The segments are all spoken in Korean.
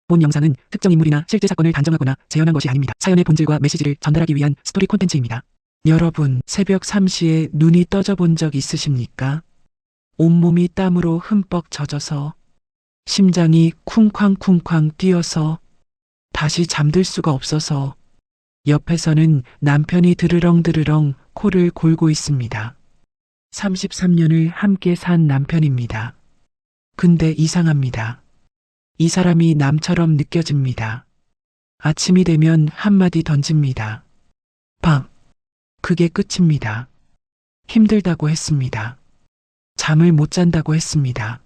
본 영상은 특정 인물이나 실제 사건을 단정하거나 재현한 것이 아닙니다. 사연의 본질과 메시지를 전달하기 위한 스토리 콘텐츠입니다. 여러분, 새벽 3시에 눈이 떠져 본 적 있으십니까? 온몸이 땀으로 흠뻑 젖어서 심장이 쿵쾅쿵쾅 뛰어서 다시 잠들 수가 없어서 옆에서는 남편이 드르렁드르렁 코를 골고 있습니다. 33년을 함께 산 남편입니다. 근데 이상합니다. 이 사람이 남처럼 느껴집니다. 아침이 되면 한마디 던집니다. 밥. 그게 끝입니다. 힘들다고 했습니다. 잠을 못 잔다고 했습니다.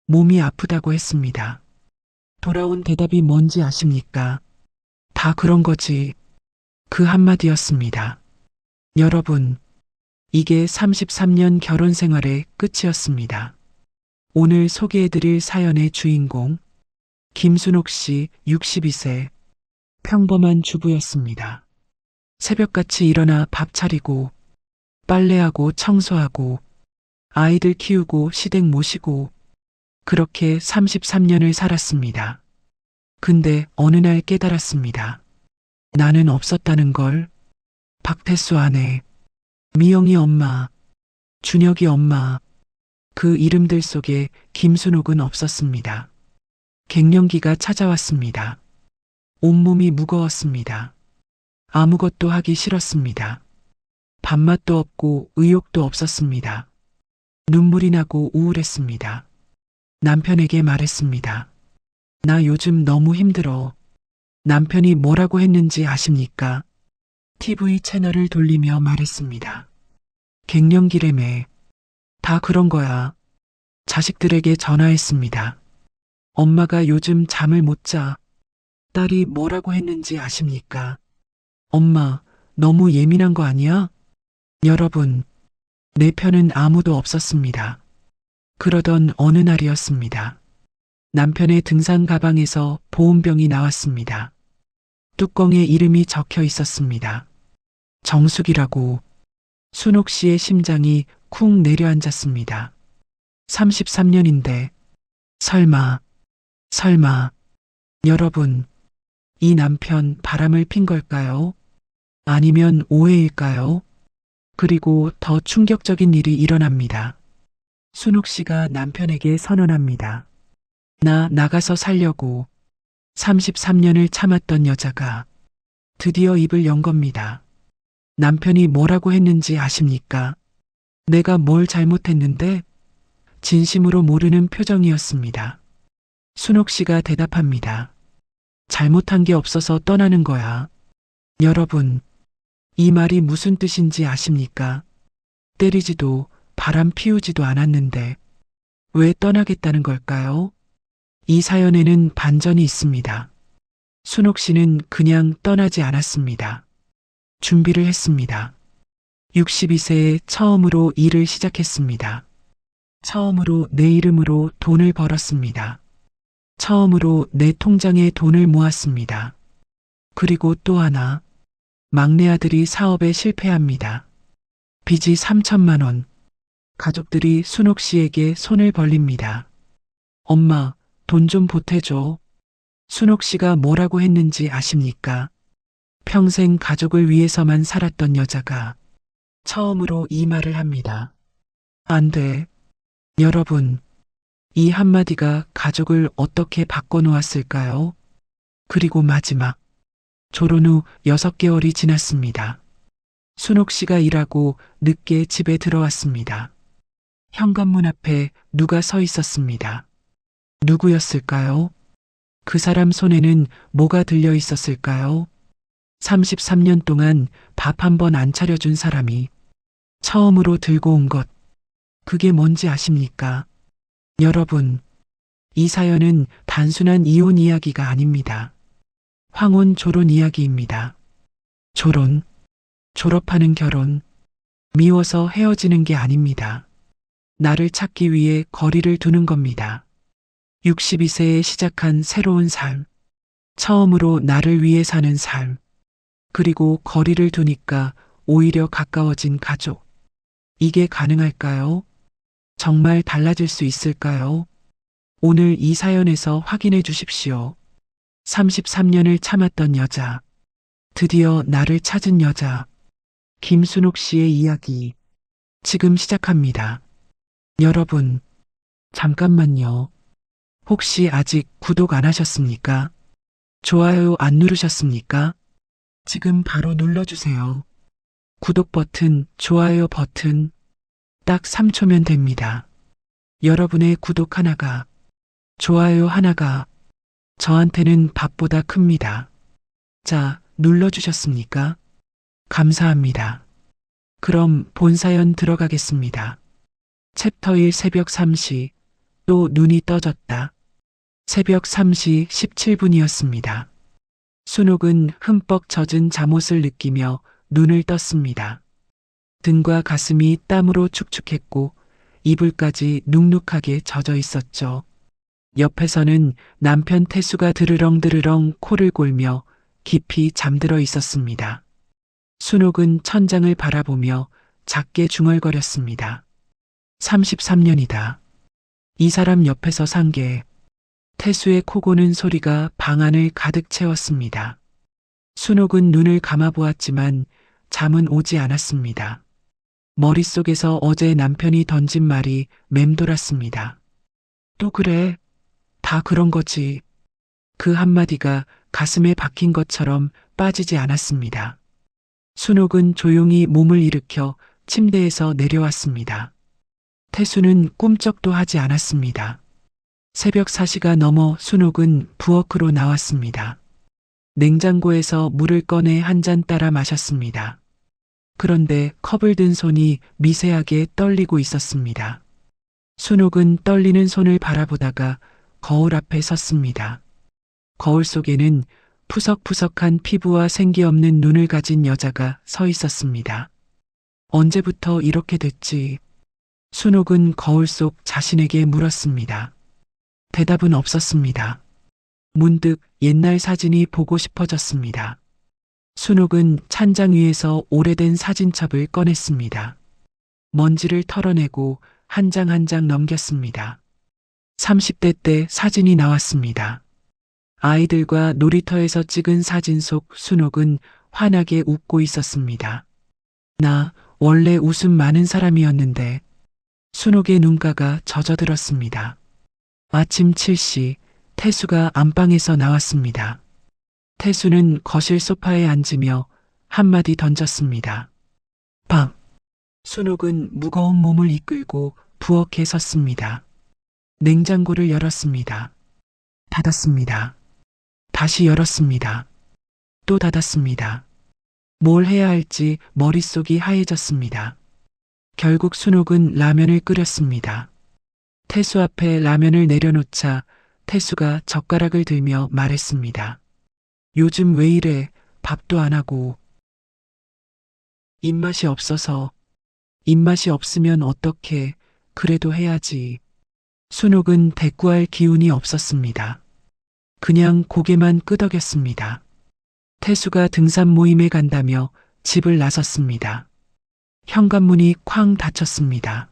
몸이 아프다고 했습니다. 돌아온 대답이 뭔지 아십니까? 다 그런 거지. 그 한마디였습니다. 여러분, 이게 33년 결혼 생활의 끝이었습니다. 오늘 소개해드릴 사연의 주인공, 김순옥 씨 62세, 평범한 주부였습니다. 새벽같이 일어나 밥 차리고, 빨래하고 청소하고, 아이들 키우고 시댁 모시고, 그렇게 33년을 살았습니다. 근데 어느 날 깨달았습니다. 나는 없었다는 걸. 박태수 아내, 미영이 엄마, 준혁이 엄마, 그 이름들 속에 김순옥은 없었습니다. 갱년기가 찾아왔습니다. 온몸이 무거웠습니다. 아무것도 하기 싫었습니다. 밥맛도 없고 의욕도 없었습니다. 눈물이 나고 우울했습니다. 남편에게 말했습니다. 나 요즘 너무 힘들어. 남편이 뭐라고 했는지 아십니까? TV 채널을 돌리며 말했습니다. 갱년기래매. 다 그런 거야. 자식들에게 전화했습니다. 엄마가 요즘 잠을 못 자. 딸이 뭐라고 했는지 아십니까? 엄마, 너무 예민한 거 아니야? 여러분, 내 편은 아무도 없었습니다. 그러던 어느 날이었습니다. 남편의 등산 가방에서 보온병이 나왔습니다. 뚜껑에 이름이 적혀 있었습니다. 정숙이라고. 순옥 씨의 심장이 쿵 내려앉았습니다. 33년인데, 설마. 여러분, 이 남편 바람을 핀 걸까요? 아니면 오해일까요? 그리고 더 충격적인 일이 일어납니다. 순옥 씨가 남편에게 선언합니다. 나 나가서 살려고. 33년을 참았던 여자가 드디어 입을 연 겁니다. 남편이 뭐라고 했는지 아십니까? 내가 뭘 잘못했는데? 진심으로 모르는 표정이었습니다. 순옥 씨가 대답합니다. 잘못한 게 없어서 떠나는 거야. 여러분, 이 말이 무슨 뜻인지 아십니까? 때리지도 바람 피우지도 않았는데 왜 떠나겠다는 걸까요? 이 사연에는 반전이 있습니다. 순옥 씨는 그냥 떠나지 않았습니다. 준비를 했습니다. 62세에 처음으로 일을 시작했습니다. 처음으로 내 이름으로 돈을 벌었습니다. 처음으로 내 통장에 돈을 모았습니다. 그리고 또 하나, 막내 아들이 사업에 실패합니다. 빚이 3천만 원. 가족들이 순옥 씨에게 손을 벌립니다. 엄마, 돈 좀 보태줘. 순옥 씨가 뭐라고 했는지 아십니까? 평생 가족을 위해서만 살았던 여자가 처음으로 이 말을 합니다. 안 돼. 여러분, 이 한마디가 가족을 어떻게 바꿔놓았을까요? 그리고 마지막, 졸혼 후 6개월이 지났습니다. 순옥 씨가 일하고 늦게 집에 들어왔습니다. 현관문 앞에 누가 서 있었습니다. 누구였을까요? 그 사람 손에는 뭐가 들려 있었을까요? 33년 동안 밥 한 번 안 차려준 사람이 처음으로 들고 온 것, 그게 뭔지 아십니까? 여러분, 이 사연은 단순한 이혼 이야기가 아닙니다. 황혼 졸혼 이야기입니다. 졸혼, 졸업하는 결혼, 미워서 헤어지는 게 아닙니다. 나를 찾기 위해 거리를 두는 겁니다. 62세에 시작한 새로운 삶, 처음으로 나를 위해 사는 삶, 그리고 거리를 두니까 오히려 가까워진 가족. 이게 가능할까요? 정말 달라질 수 있을까요? 오늘 이 사연에서 확인해 주십시오. 33년을 참았던 여자. 드디어 나를 찾은 여자. 김순옥 씨의 이야기. 지금 시작합니다. 여러분, 잠깐만요. 혹시 아직 구독 안 하셨습니까? 좋아요 안 누르셨습니까? 지금 바로 눌러주세요. 구독 버튼, 좋아요 버튼. 딱 3초면 됩니다. 여러분의 구독 하나가, 좋아요 하나가 저한테는 밥보다 큽니다. 자, 눌러주셨습니까? 감사합니다. 그럼 본 사연 들어가겠습니다. 챕터 1 새벽 3시, 또 눈이 떠졌다. 새벽 3시 17분이었습니다. 순옥은 흠뻑 젖은 잠옷을 느끼며 눈을 떴습니다. 등과 가슴이 땀으로 축축했고 이불까지 눅눅하게 젖어 있었죠. 옆에서는 남편 태수가 드르렁드르렁 코를 골며 깊이 잠들어 있었습니다. 순옥은 천장을 바라보며 작게 중얼거렸습니다. 33년이다. 이 사람 옆에서 산 게. 태수의 코 고는 소리가 방 안을 가득 채웠습니다. 순옥은 눈을 감아보았지만 잠은 오지 않았습니다. 머릿속에서 어제 남편이 던진 말이 맴돌았습니다. 또 그래? 다 그런 거지. 그 한마디가 가슴에 박힌 것처럼 빠지지 않았습니다. 순옥은 조용히 몸을 일으켜 침대에서 내려왔습니다. 태수는 꿈쩍도 하지 않았습니다. 새벽 4시가 넘어 순옥은 부엌으로 나왔습니다. 냉장고에서 물을 꺼내 한 잔 따라 마셨습니다. 그런데 컵을 든 손이 미세하게 떨리고 있었습니다. 순옥은 떨리는 손을 바라보다가 거울 앞에 섰습니다. 거울 속에는 푸석푸석한 피부와 생기 없는 눈을 가진 여자가 서 있었습니다. 언제부터 이렇게 됐지? 순옥은 거울 속 자신에게 물었습니다. 대답은 없었습니다. 문득 옛날 사진이 보고 싶어졌습니다. 순옥은 찬장 위에서 오래된 사진첩을 꺼냈습니다. 먼지를 털어내고 한 장 한 장 넘겼습니다. 30대 때 사진이 나왔습니다. 아이들과 놀이터에서 찍은 사진 속 순옥은 환하게 웃고 있었습니다. 나 원래 웃음 많은 사람이었는데. 순옥의 눈가가 젖어들었습니다. 아침 7시 태수가 안방에서 나왔습니다. 태수는 거실 소파에 앉으며 한마디 던졌습니다. 밥. 순옥은 무거운 몸을 이끌고 부엌에 섰습니다. 냉장고를 열었습니다. 닫았습니다. 다시 열었습니다. 또 닫았습니다. 뭘 해야 할지 머릿속이 하얘졌습니다. 결국 순옥은 라면을 끓였습니다. 태수 앞에 라면을 내려놓자 태수가 젓가락을 들며 말했습니다. 요즘 왜 이래? 밥도 안 하고. 입맛이 없어서. 입맛이 없으면 어떡해. 그래도 해야지. 순옥은 대꾸할 기운이 없었습니다. 그냥 고개만 끄덕였습니다. 태수가 등산 모임에 간다며 집을 나섰습니다. 현관문이 쾅 닫혔습니다.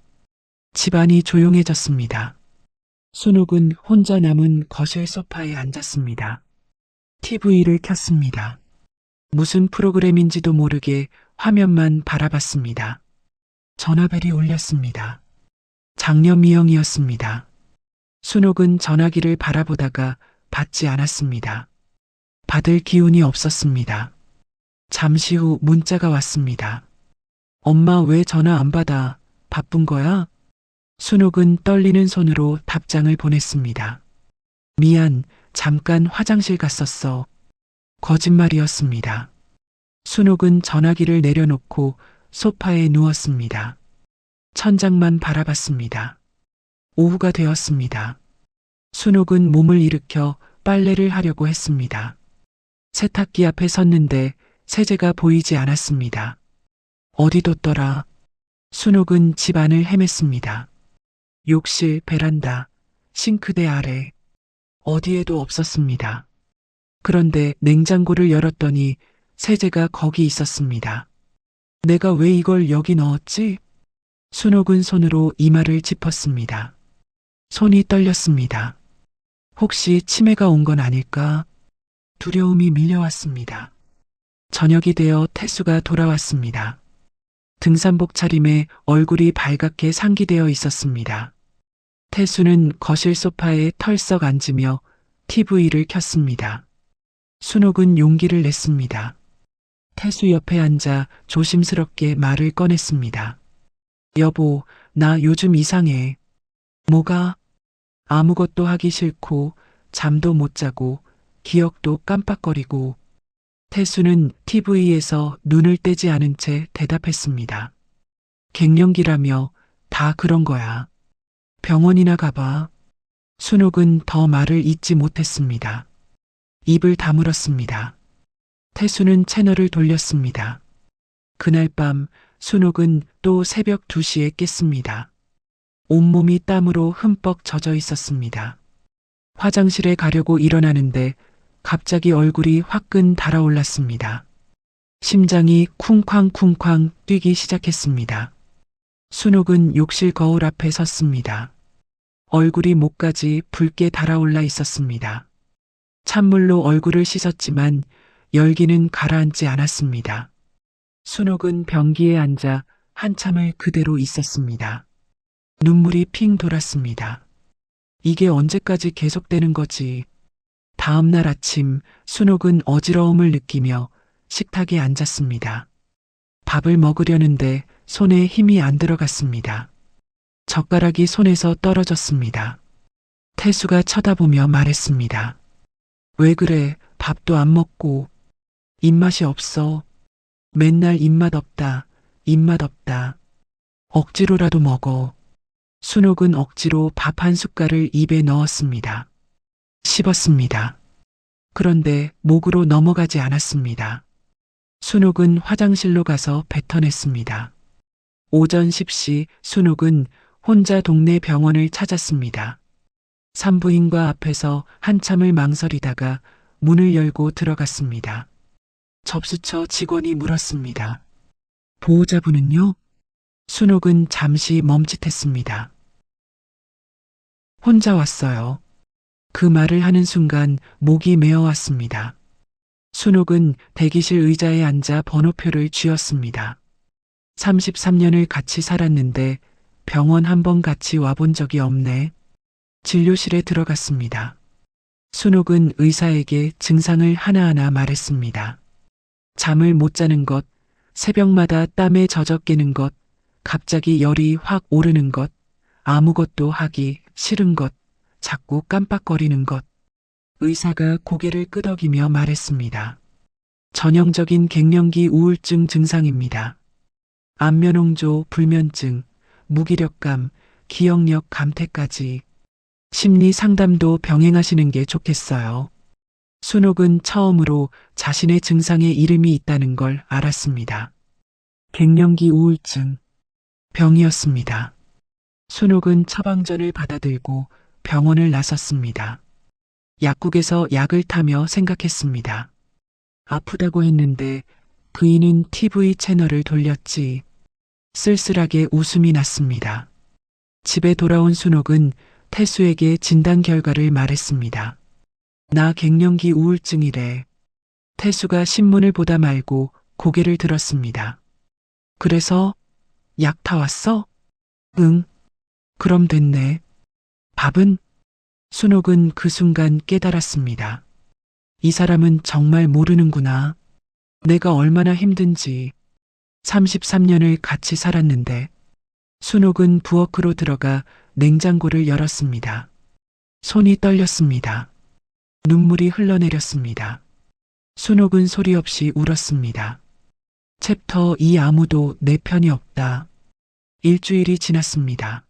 집안이 조용해졌습니다. 순옥은 혼자 남은 거실 소파에 앉았습니다. TV를 켰습니다. 무슨 프로그램인지도 모르게 화면만 바라봤습니다. 전화벨이 울렸습니다. 장녀미영이었습니다. 순옥은 전화기를 바라보다가 받지 않았습니다. 받을 기운이 없었습니다. 잠시 후 문자가 왔습니다. 엄마 왜 전화 안 받아? 바쁜 거야? 순옥은 떨리는 손으로 답장을 보냈습니다. 미안, 잠깐 화장실 갔었어. 거짓말이었습니다. 순옥은 전화기를 내려놓고 소파에 누웠습니다. 천장만 바라봤습니다. 오후가 되었습니다. 순옥은 몸을 일으켜 빨래를 하려고 했습니다. 세탁기 앞에 섰는데 세제가 보이지 않았습니다. 어디 뒀더라? 순옥은 집 안을 헤맸습니다. 욕실, 베란다, 싱크대 아래, 어디에도 없었습니다. 그런데 냉장고를 열었더니 세제가 거기 있었습니다. 내가 왜 이걸 여기 넣었지? 순옥은 손으로 이마를 짚었습니다. 손이 떨렸습니다. 혹시 치매가 온 건 아닐까? 두려움이 밀려왔습니다. 저녁이 되어 태수가 돌아왔습니다. 등산복 차림에 얼굴이 발갛게 상기되어 있었습니다. 태수는 거실 소파에 털썩 앉으며 TV를 켰습니다. 순옥은 용기를 냈습니다. 태수 옆에 앉아 조심스럽게 말을 꺼냈습니다. 여보, 나 요즘 이상해. 뭐가? 아무것도 하기 싫고, 잠도 못 자고, 기억도 깜빡거리고. 태수는 TV에서 눈을 떼지 않은 채 대답했습니다. 갱년기라며 다 그런 거야. 병원이나 가봐. 순옥은 더 말을 잇지 못했습니다. 입을 다물었습니다. 태수는 채널을 돌렸습니다. 그날 밤 순옥은 또 새벽 2시에 깼습니다. 온몸이 땀으로 흠뻑 젖어 있었습니다. 화장실에 가려고 일어나는데 갑자기 얼굴이 화끈 달아올랐습니다. 심장이 쿵쾅쿵쾅 뛰기 시작했습니다. 순옥은 욕실 거울 앞에 섰습니다. 얼굴이 목까지 붉게 달아올라 있었습니다. 찬물로 얼굴을 씻었지만 열기는 가라앉지 않았습니다. 순옥은 변기에 앉아 한참을 그대로 있었습니다. 눈물이 핑 돌았습니다. 이게 언제까지 계속되는 거지? 다음 날 아침 순옥은 어지러움을 느끼며 식탁에 앉았습니다. 밥을 먹으려는데 손에 힘이 안 들어갔습니다. 젓가락이 손에서 떨어졌습니다. 태수가 쳐다보며 말했습니다. 왜 그래? 밥도 안 먹고. 입맛이 없어. 맨날 입맛 없다. 입맛 없다. 억지로라도 먹어. 순옥은 억지로 밥 한 숟갈을 입에 넣었습니다. 씹었습니다. 그런데 목으로 넘어가지 않았습니다. 순옥은 화장실로 가서 뱉어냈습니다. 오전 10시 순옥은 혼자 동네 병원을 찾았습니다. 산부인과 앞에서 한참을 망설이다가 문을 열고 들어갔습니다. 접수처 직원이 물었습니다. 보호자분은요? 순옥은 잠시 멈칫했습니다. 혼자 왔어요. 그 말을 하는 순간 목이 메어왔습니다. 순옥은 대기실 의자에 앉아 번호표를 쥐었습니다. 33년을 같이 살았는데 병원 한 번 같이 와본 적이 없네. 진료실에 들어갔습니다. 순옥은 의사에게 증상을 하나하나 말했습니다. 잠을 못 자는 것, 새벽마다 땀에 젖어 깨는 것, 갑자기 열이 확 오르는 것, 아무것도 하기 싫은 것, 자꾸 깜빡거리는 것. 의사가 고개를 끄덕이며 말했습니다. 전형적인 갱년기 우울증 증상입니다. 안면홍조, 불면증, 무기력감, 기억력 감퇴까지 심리 상담도 병행하시는 게 좋겠어요. 순옥은 처음으로 자신의 증상에 이름이 있다는 걸 알았습니다. 갱년기 우울증, 병이었습니다. 순옥은 처방전을 받아들고 병원을 나섰습니다. 약국에서 약을 타며 생각했습니다. 아프다고 했는데 부인은 TV 채널을 돌렸지. 쓸쓸하게 웃음이 났습니다. 집에 돌아온 순옥은 태수에게 진단 결과를 말했습니다. 나 갱년기 우울증이래. 태수가 신문을 보다 말고 고개를 들었습니다. 그래서 약 타왔어? 응. 그럼 됐네. 밥은? 순옥은 그 순간 깨달았습니다. 이 사람은 정말 모르는구나. 내가 얼마나 힘든지. 33년을 같이 살았는데. 순옥은 부엌으로 들어가 냉장고를 열었습니다. 손이 떨렸습니다. 눈물이 흘러내렸습니다. 순옥은 소리 없이 울었습니다. 챕터 2 아무도 내 편이 없다. 일주일이 지났습니다.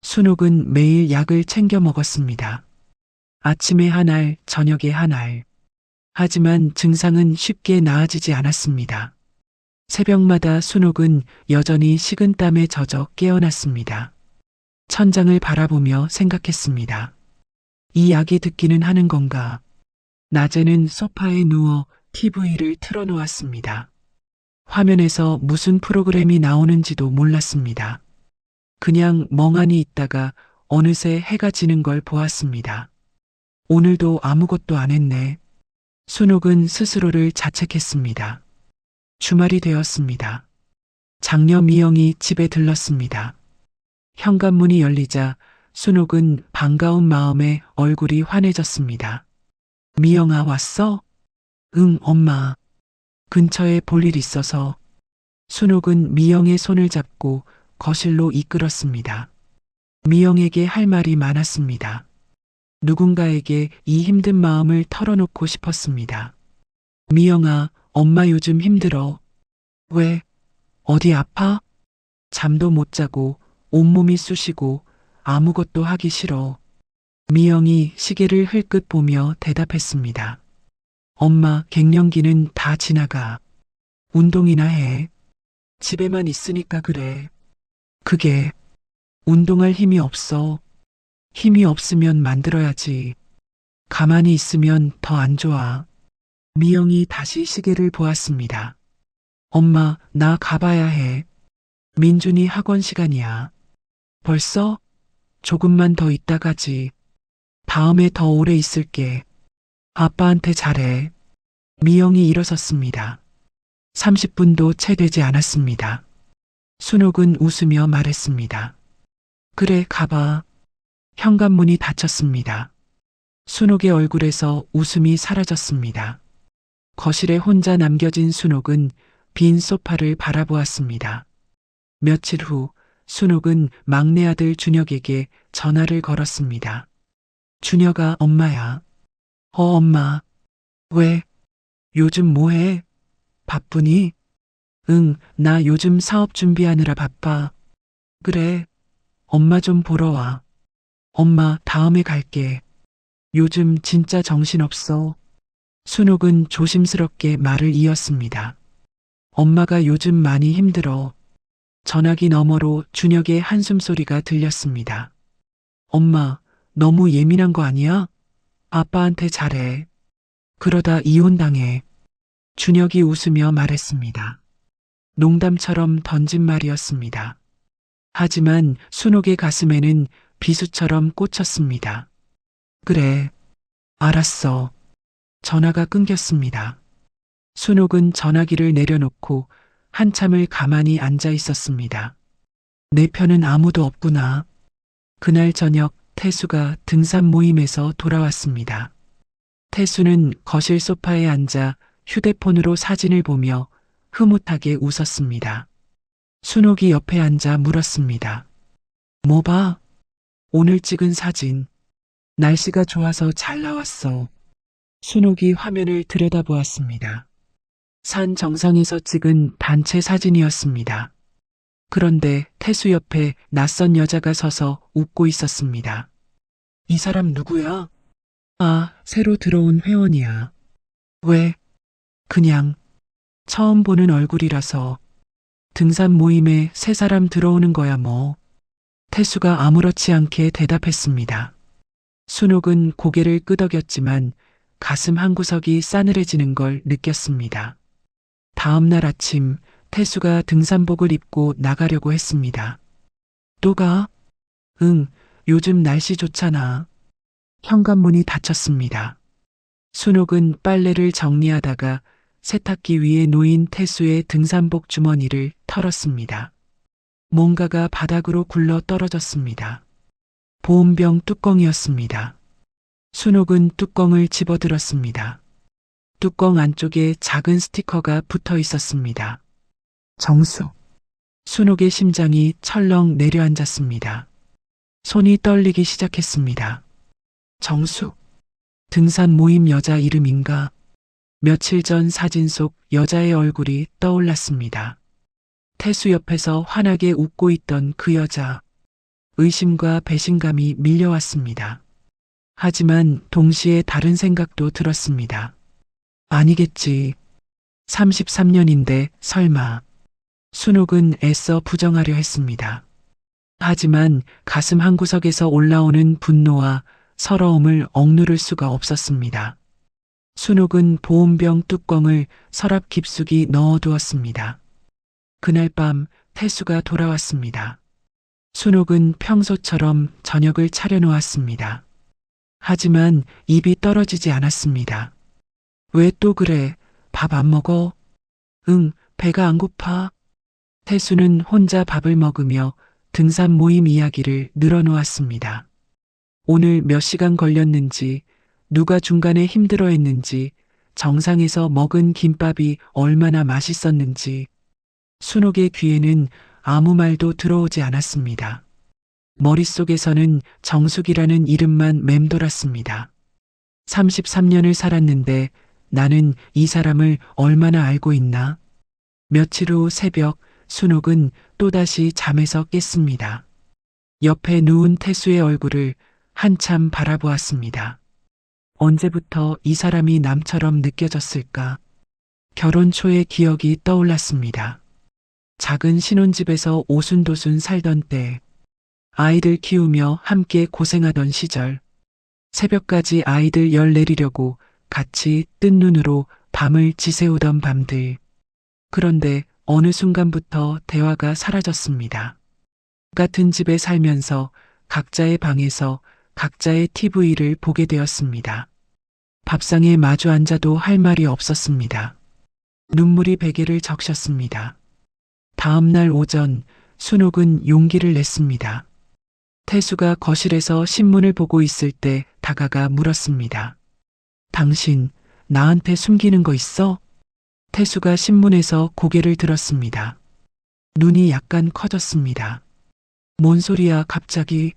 순옥은 매일 약을 챙겨 먹었습니다. 아침에 한 알, 저녁에 한 알. 하지만 증상은 쉽게 나아지지 않았습니다. 새벽마다 순옥은 여전히 식은땀에 젖어 깨어났습니다. 천장을 바라보며 생각했습니다. 이 약이 듣기는 하는 건가? 낮에는 소파에 누워 TV를 틀어놓았습니다. 화면에서 무슨 프로그램이 나오는지도 몰랐습니다. 그냥 멍하니 있다가 어느새 해가 지는 걸 보았습니다. 오늘도 아무것도 안 했네. 순옥은 스스로를 자책했습니다. 주말이 되었습니다. 장녀 미영이 집에 들렀습니다. 현관문이 열리자 순옥은 반가운 마음에 얼굴이 환해졌습니다. 미영아, 왔어? 응, 엄마. 근처에 볼 일 있어서. 순옥은 미영의 손을 잡고 거실로 이끌었습니다. 미영에게 할 말이 많았습니다. 누군가에게 이 힘든 마음을 털어놓고 싶었습니다. 미영아, 엄마 요즘 힘들어. 왜? 어디 아파? 잠도 못 자고 온몸이 쑤시고 아무것도 하기 싫어. 미영이 시계를 흘끗 보며 대답했습니다. 엄마, 갱년기는 다 지나가. 운동이나 해. 집에만 있으니까 그래. 그게 운동할 힘이 없어. 힘이 없으면 만들어야지. 가만히 있으면 더 안 좋아. 미영이 다시 시계를 보았습니다. 엄마, 나 가봐야 해. 민준이 학원 시간이야. 벌써? 조금만 더 있다 가지. 다음에 더 오래 있을게. 아빠한테 잘해. 미영이 일어섰습니다. 30분도 채 되지 않았습니다. 순옥은 웃으며 말했습니다. 그래, 가봐. 현관문이 닫혔습니다. 순옥의 얼굴에서 웃음이 사라졌습니다. 거실에 혼자 남겨진 순옥은 빈 소파를 바라보았습니다. 며칠 후 순옥은 막내 아들 준혁에게 전화를 걸었습니다. 준혁아, 엄마야. 엄마. 왜? 요즘 뭐해? 바쁘니? 응, 나 요즘 사업 준비하느라 바빠. 그래. 엄마 좀 보러 와. 엄마, 다음에 갈게. 요즘 진짜 정신없어. 순옥은 조심스럽게 말을 이었습니다. 엄마가 요즘 많이 힘들어. 전화기 너머로 준혁의 한숨 소리가 들렸습니다. 엄마, 너무 예민한 거 아니야? 아빠한테 잘해. 그러다 이혼당해. 준혁이 웃으며 말했습니다. 농담처럼 던진 말이었습니다. 하지만 순옥의 가슴에는 비수처럼 꽂혔습니다. 그래, 알았어. 전화가 끊겼습니다. 순옥은 전화기를 내려놓고 한참을 가만히 앉아 있었습니다. 내 편은 아무도 없구나. 그날 저녁 태수가 등산 모임에서 돌아왔습니다. 태수는 거실 소파에 앉아 휴대폰으로 사진을 보며 흐뭇하게 웃었습니다. 순옥이 옆에 앉아 물었습니다. 뭐 봐? 오늘 찍은 사진. 날씨가 좋아서 잘 나왔어. 순옥이 화면을 들여다보았습니다. 산 정상에서 찍은 단체 사진이었습니다. 그런데 태수 옆에 낯선 여자가 서서 웃고 있었습니다. 이 사람 누구야? 아, 새로 들어온 회원이야. 왜? 그냥 처음 보는 얼굴이라서. 등산 모임에 새 사람 들어오는 거야 뭐. 태수가 아무렇지 않게 대답했습니다. 순옥은 고개를 끄덕였지만 가슴 한구석이 싸늘해지는 걸 느꼈습니다. 다음 날 아침 태수가 등산복을 입고 나가려고 했습니다. 또 가? 응, 요즘 날씨 좋잖아. 현관문이 닫혔습니다. 순옥은 빨래를 정리하다가 세탁기 위에 놓인 태수의 등산복 주머니를 털었습니다. 뭔가가 바닥으로 굴러 떨어졌습니다. 보온병 뚜껑이었습니다. 순옥은 뚜껑을 집어들었습니다. 뚜껑 안쪽에 작은 스티커가 붙어 있었습니다. 정수. 순옥의 심장이 철렁 내려앉았습니다. 손이 떨리기 시작했습니다. 정수. 등산 모임 여자 이름인가? 며칠 전 사진 속 여자의 얼굴이 떠올랐습니다. 태수 옆에서 환하게 웃고 있던 그 여자. 의심과 배신감이 밀려왔습니다. 하지만 동시에 다른 생각도 들었습니다. 아니겠지. 33년인데 설마. 순옥은 애써 부정하려 했습니다. 하지만 가슴 한구석에서 올라오는 분노와 서러움을 억누를 수가 없었습니다. 순옥은 보온병 뚜껑을 서랍 깊숙이 넣어두었습니다. 그날 밤 태수가 돌아왔습니다. 순옥은 평소처럼 저녁을 차려놓았습니다. 하지만 입이 떨어지지 않았습니다. 왜 또 그래? 밥 안 먹어? 응, 배가 안 고파. 태수는 혼자 밥을 먹으며 등산 모임 이야기를 늘어놓았습니다. 오늘 몇 시간 걸렸는지, 누가 중간에 힘들어 했는지, 정상에서 먹은 김밥이 얼마나 맛있었는지, 순옥의 귀에는 아무 말도 들어오지 않았습니다. 머릿속에서는 정숙이라는 이름만 맴돌았습니다. 33년을 살았는데 나는 이 사람을 얼마나 알고 있나? 며칠 후 새벽, 순옥은 또다시 잠에서 깼습니다. 옆에 누운 태수의 얼굴을 한참 바라보았습니다. 언제부터 이 사람이 남처럼 느껴졌을까? 결혼 초의 기억이 떠올랐습니다. 작은 신혼집에서 오순도순 살던 때, 아이들 키우며 함께 고생하던 시절, 새벽까지 아이들 열 내리려고 같이 뜬 눈으로 밤을 지새우던 밤들. 그런데 어느 순간부터 대화가 사라졌습니다. 같은 집에 살면서 각자의 방에서 각자의 TV를 보게 되었습니다. 밥상에 마주 앉아도 할 말이 없었습니다. 눈물이 베개를 적셨습니다. 다음 날 오전, 순옥은 용기를 냈습니다. 태수가 거실에서 신문을 보고 있을 때 다가가 물었습니다. 당신, 나한테 숨기는 거 있어? 태수가 신문에서 고개를 들었습니다. 눈이 약간 커졌습니다. 뭔 소리야, 갑자기?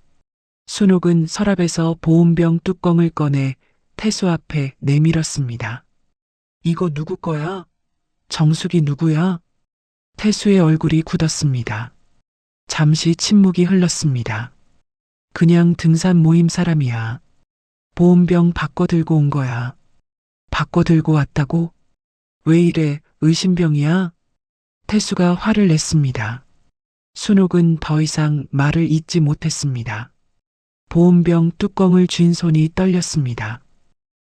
순옥은 서랍에서 보온병 뚜껑을 꺼내 태수 앞에 내밀었습니다. 이거 누구 거야? 정숙이 누구야? 태수의 얼굴이 굳었습니다. 잠시 침묵이 흘렀습니다. 그냥 등산 모임 사람이야. 보온병 바꿔 들고 온 거야. 바꿔 들고 왔다고? 왜 이래, 의심병이야? 태수가 화를 냈습니다. 순옥은 더 이상 말을 잇지 못했습니다. 보온병 뚜껑을 쥔 손이 떨렸습니다.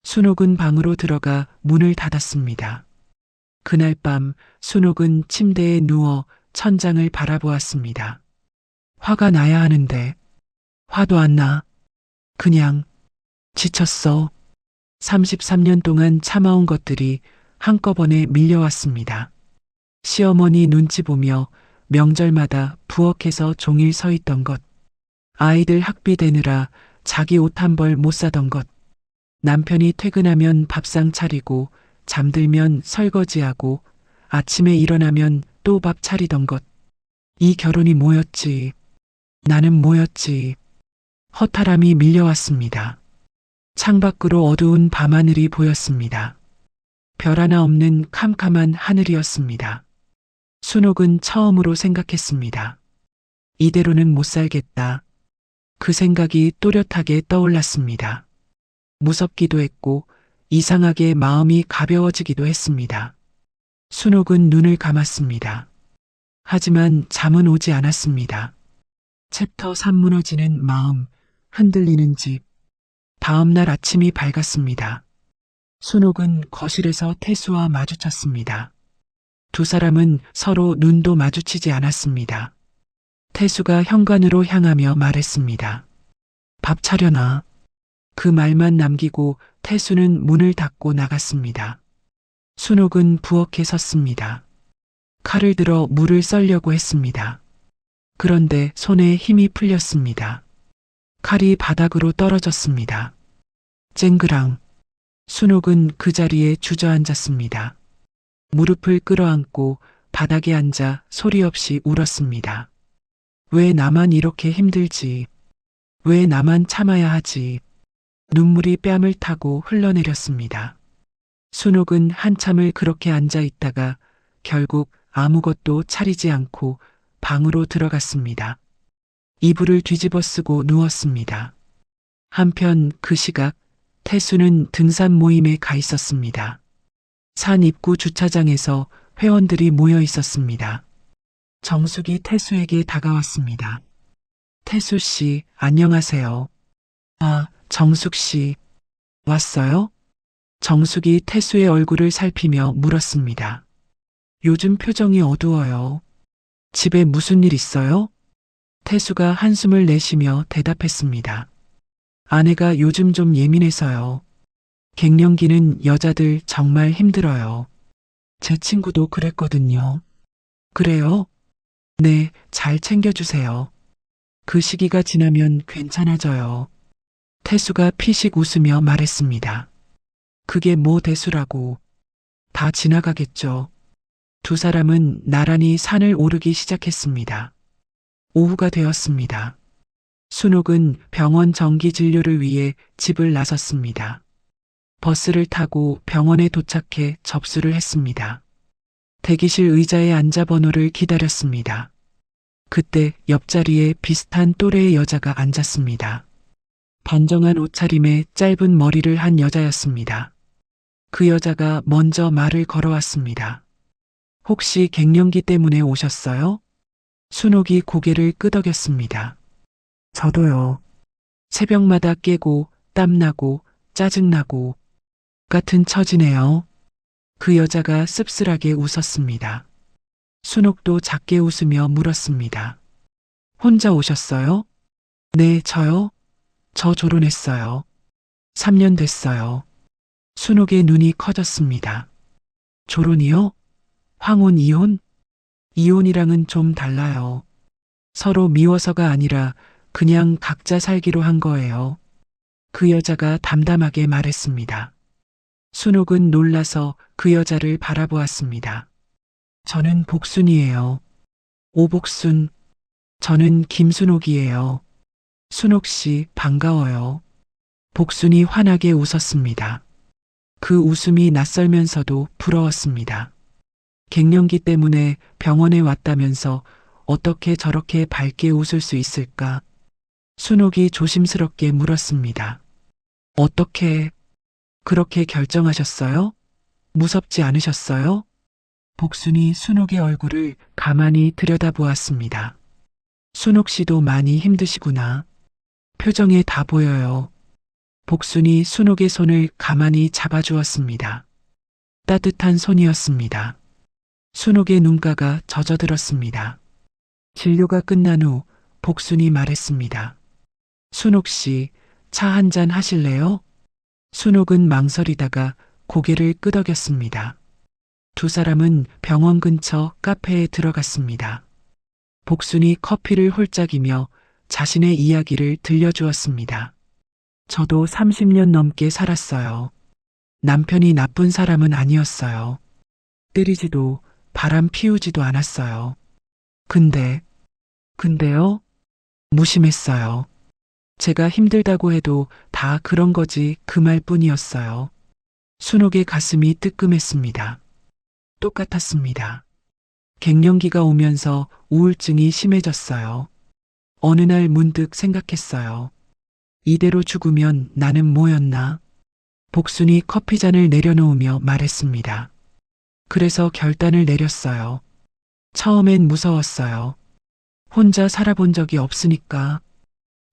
순옥은 방으로 들어가 문을 닫았습니다. 그날 밤 순옥은 침대에 누워 천장을 바라보았습니다. 화가 나야 하는데 화도 안 나. 그냥 지쳤어. 33년 동안 참아온 것들이 한꺼번에 밀려왔습니다. 시어머니 눈치 보며 명절마다 부엌에서 종일 서 있던 것, 아이들 학비 대느라 자기 옷 한 벌 못 사던 것, 남편이 퇴근하면 밥상 차리고 잠들면 설거지하고 아침에 일어나면 또 밥 차리던 것. 이 결혼이 뭐였지? 나는 뭐였지? 허탈함이 밀려왔습니다. 창밖으로 어두운 밤하늘이 보였습니다. 별 하나 없는 캄캄한 하늘이었습니다. 순옥은 처음으로 생각했습니다. 이대로는 못 살겠다. 그 생각이 또렷하게 떠올랐습니다. 무섭기도 했고 이상하게 마음이 가벼워지기도 했습니다. 순옥은 눈을 감았습니다. 하지만 잠은 오지 않았습니다. 챕터 3 무너지는 마음, 흔들리는 집. 다음 날 아침이 밝았습니다. 순옥은 거실에서 태수와 마주쳤습니다. 두 사람은 서로 눈도 마주치지 않았습니다. 태수가 현관으로 향하며 말했습니다. 밥 차려놔. 그 말만 남기고 태수는 문을 닫고 나갔습니다. 순옥은 부엌에 섰습니다. 칼을 들어 물을 썰려고 했습니다. 그런데 손에 힘이 풀렸습니다. 칼이 바닥으로 떨어졌습니다. 쨍그랑. 순옥은 그 자리에 주저앉았습니다. 무릎을 끌어안고 바닥에 앉아 소리 없이 울었습니다. 왜 나만 이렇게 힘들지? 왜 나만 참아야 하지? 눈물이 뺨을 타고 흘러내렸습니다. 순옥은 한참을 그렇게 앉아 있다가 결국 아무것도 차리지 않고 방으로 들어갔습니다. 이불을 뒤집어 쓰고 누웠습니다. 한편 그 시각 태수는 등산 모임에 가 있었습니다. 산 입구 주차장에서 회원들이 모여 있었습니다. 정숙이 태수에게 다가왔습니다. 태수 씨, 안녕하세요. 아, 정숙 씨. 왔어요? 정숙이 태수의 얼굴을 살피며 물었습니다. 요즘 표정이 어두워요. 집에 무슨 일 있어요? 태수가 한숨을 내쉬며 대답했습니다. 아내가 요즘 좀 예민해서요. 갱년기는 여자들 정말 힘들어요. 제 친구도 그랬거든요. 그래요? 네, 잘 챙겨주세요. 그 시기가 지나면 괜찮아져요. 태수가 피식 웃으며 말했습니다. 그게 뭐 대수라고. 다 지나가겠죠. 두 사람은 나란히 산을 오르기 시작했습니다. 오후가 되었습니다. 순옥은 병원 정기 진료를 위해 집을 나섰습니다. 버스를 타고 병원에 도착해 접수를 했습니다. 대기실 의자에 앉아 번호를 기다렸습니다. 그때 옆자리에 비슷한 또래의 여자가 앉았습니다. 단정한 옷차림에 짧은 머리를 한 여자였습니다. 그 여자가 먼저 말을 걸어왔습니다. 혹시 갱년기 때문에 오셨어요? 순옥이 고개를 끄덕였습니다. 저도요. 새벽마다 깨고 땀나고 짜증나고 같은 처지네요. 그 여자가 씁쓸하게 웃었습니다. 순옥도 작게 웃으며 물었습니다. 혼자 오셨어요? 네, 저요? 저 졸혼했어요. 3년 됐어요. 순옥의 눈이 커졌습니다. 졸혼이요? 황혼 이혼? 이혼이랑은 좀 달라요. 서로 미워서가 아니라 그냥 각자 살기로 한 거예요. 그 여자가 담담하게 말했습니다. 순옥은 놀라서 그 여자를 바라보았습니다. 저는 복순이에요. 오복순. 저는 김순옥이에요. 순옥 씨 반가워요. 복순이 환하게 웃었습니다. 그 웃음이 낯설면서도 부러웠습니다. 갱년기 때문에 병원에 왔다면서 어떻게 저렇게 밝게 웃을 수 있을까? 순옥이 조심스럽게 물었습니다. 어떻게 그렇게 결정하셨어요? 무섭지 않으셨어요? 복순이 순옥의 얼굴을 가만히 들여다보았습니다. 순옥 씨도 많이 힘드시구나. 표정에 다 보여요. 복순이 순옥의 손을 가만히 잡아주었습니다. 따뜻한 손이었습니다. 순옥의 눈가가 젖어들었습니다. 진료가 끝난 후 복순이 말했습니다. 순옥 씨, 차 한 잔 하실래요? 순옥은 망설이다가 고개를 끄덕였습니다. 두 사람은 병원 근처 카페에 들어갔습니다. 복순이 커피를 홀짝이며 자신의 이야기를 들려주었습니다. 저도 30년 넘게 살았어요. 남편이 나쁜 사람은 아니었어요. 때리지도 바람 피우지도 않았어요. 근데요? 무심했어요. 제가 힘들다고 해도 다 그런 거지 그 말뿐이었어요. 순옥의 가슴이 뜨끔했습니다. 똑같았습니다. 갱년기가 오면서 우울증이 심해졌어요. 어느 날 문득 생각했어요. 이대로 죽으면 나는 뭐였나? 복순이 커피잔을 내려놓으며 말했습니다. 그래서 결단을 내렸어요. 처음엔 무서웠어요. 혼자 살아본 적이 없으니까.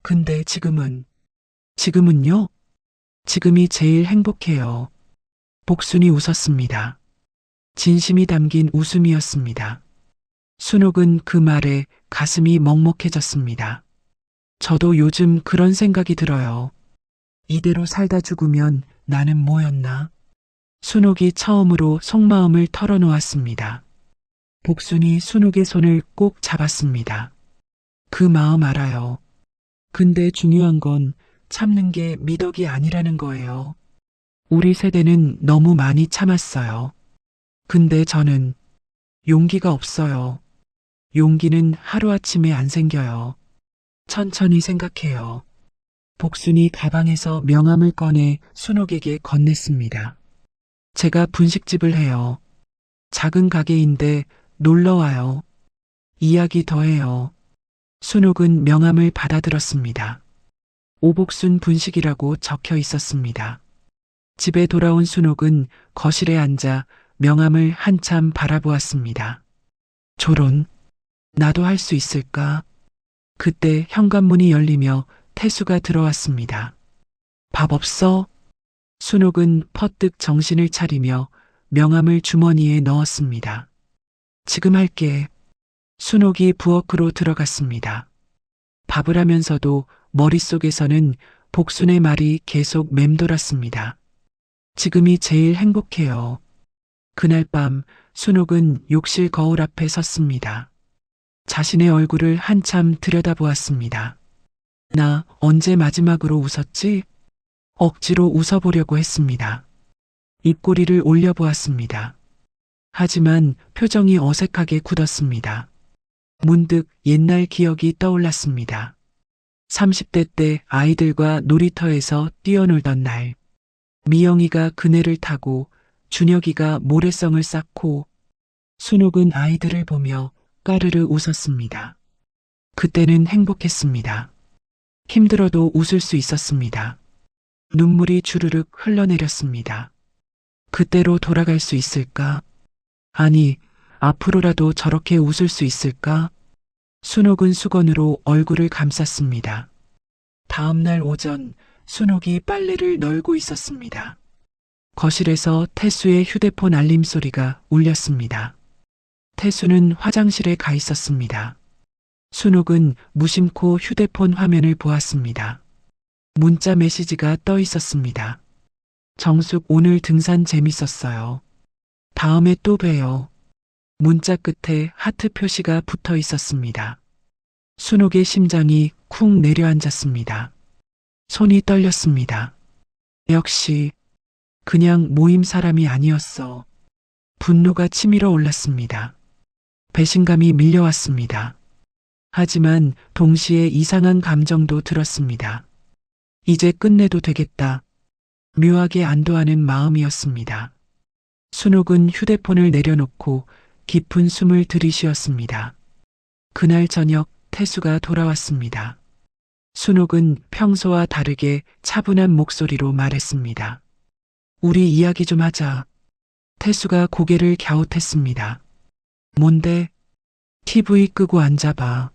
근데 지금은요? 지금이 제일 행복해요. 복순이 웃었습니다. 진심이 담긴 웃음이었습니다. 순옥은 그 말에 가슴이 먹먹해졌습니다. 저도 요즘 그런 생각이 들어요. 이대로 살다 죽으면 나는 뭐였나? 순옥이 처음으로 속마음을 털어놓았습니다. 복순이 순옥의 손을 꼭 잡았습니다. 그 마음 알아요. 근데 중요한 건 참는 게 미덕이 아니라는 거예요. 우리 세대는 너무 많이 참았어요. 근데 저는 용기가 없어요. 용기는 하루아침에 안 생겨요. 천천히 생각해요. 복순이 가방에서 명함을 꺼내 순옥에게 건넸습니다. 제가 분식집을 해요. 작은 가게인데 놀러와요. 이야기 더해요. 순옥은 명함을 받아들었습니다. 오복순 분식이라고 적혀 있었습니다. 집에 돌아온 순옥은 거실에 앉아 명함을 한참 바라보았습니다. 졸혼, 나도 할 수 있을까? 그때 현관문이 열리며 태수가 들어왔습니다. 밥 없어? 순옥은 퍼뜩 정신을 차리며 명함을 주머니에 넣었습니다. 지금 할게. 순옥이 부엌으로 들어갔습니다. 밥을 하면서도 머릿속에서는 복순의 말이 계속 맴돌았습니다. 지금이 제일 행복해요. 그날 밤 순옥은 욕실 거울 앞에 섰습니다. 자신의 얼굴을 한참 들여다보았습니다. 나 언제 마지막으로 웃었지? 억지로 웃어보려고 했습니다. 입꼬리를 올려보았습니다. 하지만 표정이 어색하게 굳었습니다. 문득 옛날 기억이 떠올랐습니다. 30대 때 아이들과 놀이터에서 뛰어놀던 날, 미영이가 그네를 타고 준혁이가 모래성을 쌓고 순옥은 아이들을 보며 까르르 웃었습니다. 그때는 행복했습니다. 힘들어도 웃을 수 있었습니다. 눈물이 주르륵 흘러내렸습니다. 그때로 돌아갈 수 있을까? 아니, 앞으로라도 저렇게 웃을 수 있을까? 순옥은 수건으로 얼굴을 감쌌습니다. 다음 날 오전 순옥이 빨래를 널고 있었습니다. 거실에서 태수의 휴대폰 알림 소리가 울렸습니다. 태수는 화장실에 가 있었습니다. 순옥은 무심코 휴대폰 화면을 보았습니다. 문자 메시지가 떠 있었습니다. 정숙 오늘 등산 재밌었어요. 다음에 또 봬요. 문자 끝에 하트 표시가 붙어 있었습니다. 순옥의 심장이 쿵 내려앉았습니다. 손이 떨렸습니다. 역시 그냥 모임 사람이 아니었어. 분노가 치밀어 올랐습니다. 배신감이 밀려왔습니다. 하지만 동시에 이상한 감정도 들었습니다. 이제 끝내도 되겠다. 묘하게 안도하는 마음이었습니다. 순옥은 휴대폰을 내려놓고 깊은 숨을 들이쉬었습니다. 그날 저녁 태수가 돌아왔습니다. 순옥은 평소와 다르게 차분한 목소리로 말했습니다. 우리 이야기 좀 하자. 태수가 고개를 갸웃했습니다. 뭔데? TV 끄고 앉아봐.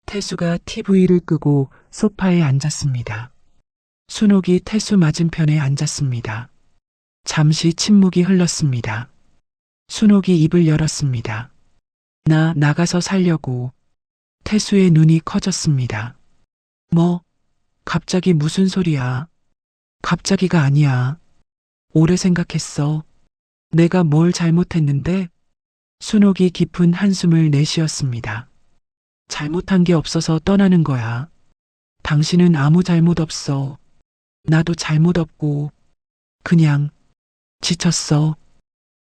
태수가 TV를 끄고 소파에 앉았습니다. 순옥이 태수 맞은편에 앉았습니다. 잠시 침묵이 흘렀습니다. 순옥이 입을 열었습니다. 나 나가서 살려고. 태수의 눈이 커졌습니다. 뭐? 갑자기 무슨 소리야? 갑자기가 아니야. 오래 생각했어. 내가 뭘 잘못했는데? 순옥이 깊은 한숨을 내쉬었습니다. 잘못한 게 없어서 떠나는 거야. 당신은 아무 잘못 없어. 나도 잘못 없고. 그냥 지쳤어.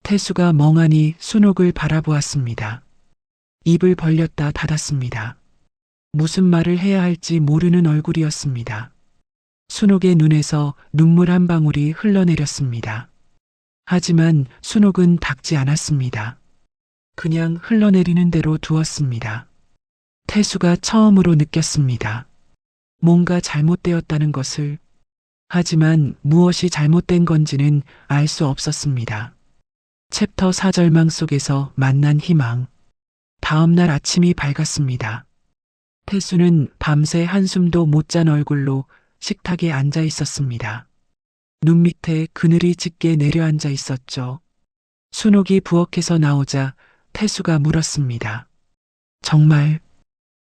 태수가 멍하니 순옥을 바라보았습니다. 입을 벌렸다 닫았습니다. 무슨 말을 해야 할지 모르는 얼굴이었습니다. 순옥의 눈에서 눈물 한 방울이 흘러내렸습니다. 하지만 순옥은 닦지 않았습니다. 그냥 흘러내리는 대로 두었습니다. 태수가 처음으로 느꼈습니다. 뭔가 잘못되었다는 것을. 하지만 무엇이 잘못된 건지는 알 수 없었습니다. 챕터 4 절망 속에서 만난 희망. 다음 날 아침이 밝았습니다. 태수는 밤새 한숨도 못 잔 얼굴로 식탁에 앉아 있었습니다. 눈 밑에 그늘이 짙게 내려앉아 있었죠. 순옥이 부엌에서 나오자 태수가 물었습니다. 정말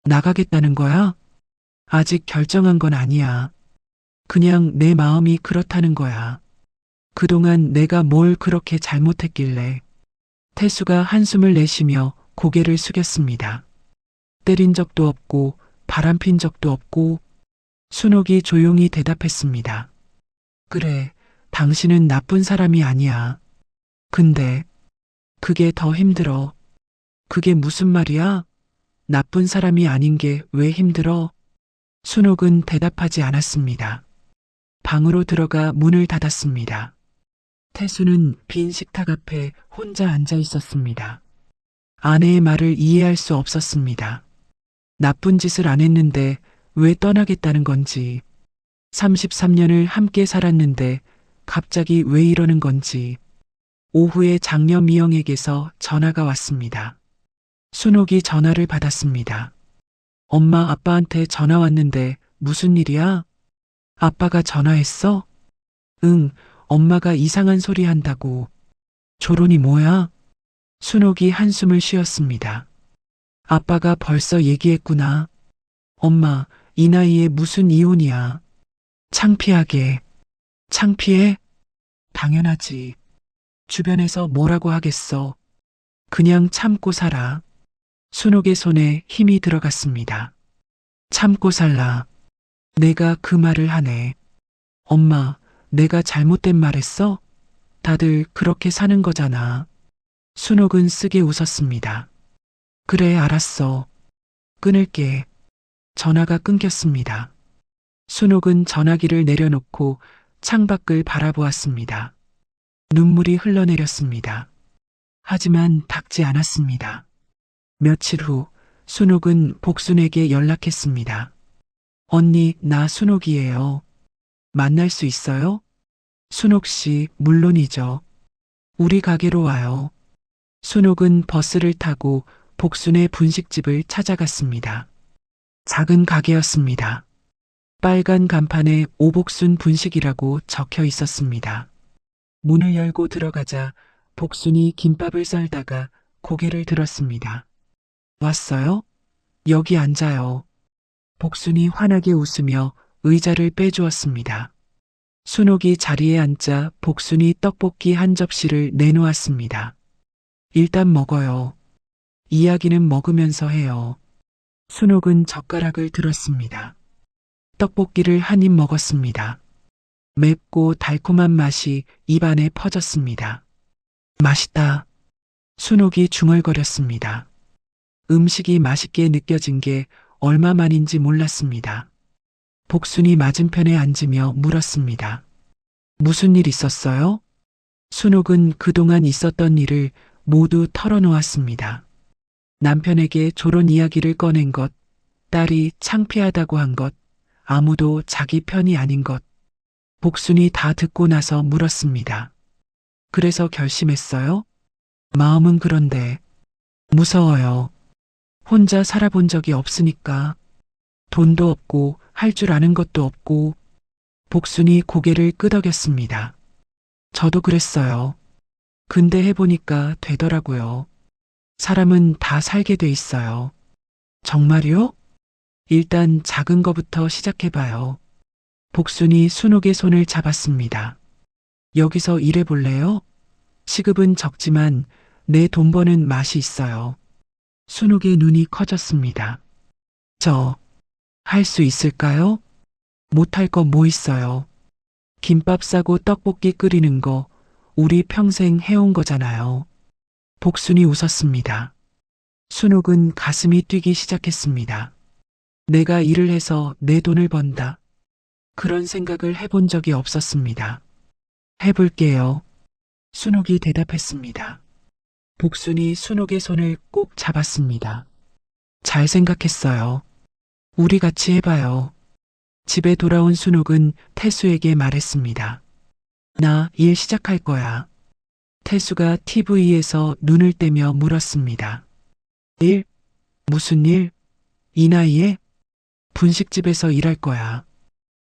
나가겠다는 거야? 아직 결정한 건 아니야. 그냥 내 마음이 그렇다는 거야. 그동안 내가 뭘 그렇게 잘못했길래. 태수가 한숨을 내쉬며 고개를 숙였습니다. 때린 적도 없고 바람핀 적도 없고. 순옥이 조용히 대답했습니다. 그래, 당신은 나쁜 사람이 아니야. 근데 그게 더 힘들어. 그게 무슨 말이야? 나쁜 사람이 아닌 게 왜 힘들어? 순옥은 대답하지 않았습니다. 방으로 들어가 문을 닫았습니다. 태수는 빈 식탁 앞에 혼자 앉아 있었습니다. 아내의 말을 이해할 수 없었습니다. 나쁜 짓을 안 했는데 왜 떠나겠다는 건지, 33년을 함께 살았는데 갑자기 왜 이러는 건지. 오후에 장녀 미영에게서 전화가 왔습니다. 순옥이 전화를 받았습니다. 엄마 아빠한테 전화 왔는데 무슨 일이야? 아빠가 전화했어? 응, 엄마가 이상한 소리 한다고. 조론이 뭐야? 순옥이 한숨을 쉬었습니다. 아빠가 벌써 얘기했구나. 엄마, 이 나이에 무슨 이혼이야. 창피하게. 창피해? 당연하지. 주변에서 뭐라고 하겠어. 그냥 참고 살아. 순옥의 손에 힘이 들어갔습니다. 참고 살라. 내가 그 말을 하네. 엄마, 내가 잘못된 말 했어? 다들 그렇게 사는 거잖아. 순옥은 쓰게 웃었습니다. 그래, 알았어. 끊을게. 전화가 끊겼습니다. 순옥은 전화기를 내려놓고 창밖을 바라보았습니다. 눈물이 흘러내렸습니다. 하지만 닿지 않았습니다. 며칠 후 순옥은 복순에게 연락했습니다. 언니, 나 순옥이에요. 만날 수 있어요? 순옥 씨, 물론이죠. 우리 가게로 와요. 순옥은 버스를 타고 복순의 분식집을 찾아갔습니다. 작은 가게였습니다. 빨간 간판에 오복순 분식이라고 적혀 있었습니다. 문을 열고 들어가자 복순이 김밥을 썰다가 고개를 들었습니다. 왔어요? 여기 앉아요. 복순이 환하게 웃으며 의자를 빼주었습니다. 순옥이 자리에 앉자 복순이 떡볶이 한 접시를 내놓았습니다. 일단 먹어요. 이야기는 먹으면서 해요. 순옥은 젓가락을 들었습니다. 떡볶이를 한 입 먹었습니다. 맵고 달콤한 맛이 입안에 퍼졌습니다. 맛있다. 순옥이 중얼거렸습니다. 음식이 맛있게 느껴진 게 얼마만인지 몰랐습니다. 복순이 맞은편에 앉으며 물었습니다. 무슨 일 있었어요? 순옥은 그동안 있었던 일을 모두 털어놓았습니다. 남편에게 조론 이야기를 꺼낸 것, 딸이 창피하다고 한 것, 아무도 자기 편이 아닌 것. 복순이 다 듣고 나서 물었습니다. 그래서 결심했어요? 마음은 그런데 무서워요. 혼자 살아본 적이 없으니까. 돈도 없고 할 줄 아는 것도 없고. 복순이 고개를 끄덕였습니다. 저도 그랬어요. 근데 해보니까 되더라고요. 사람은 다 살게 돼 있어요. 정말요? 일단 작은 거부터 시작해봐요. 복순이 순옥의 손을 잡았습니다. 여기서 일해볼래요? 시급은 적지만 내 돈 버는 맛이 있어요. 순옥의 눈이 커졌습니다. 저, 할 수 있을까요? 못할 거 뭐 있어요. 김밥 싸고 떡볶이 끓이는 거 우리 평생 해온 거잖아요. 복순이 웃었습니다. 순옥은 가슴이 뛰기 시작했습니다. 내가 일을 해서 내 돈을 번다. 그런 생각을 해본 적이 없었습니다. 해볼게요. 순옥이 대답했습니다. 복순이 순옥의 손을 꼭 잡았습니다. 잘 생각했어요. 우리 같이 해봐요. 집에 돌아온 순옥은 태수에게 말했습니다. 나 일 시작할 거야. 태수가 TV에서 눈을 떼며 물었습니다. 일? 무슨 일? 이 나이에? 분식집에서 일할 거야.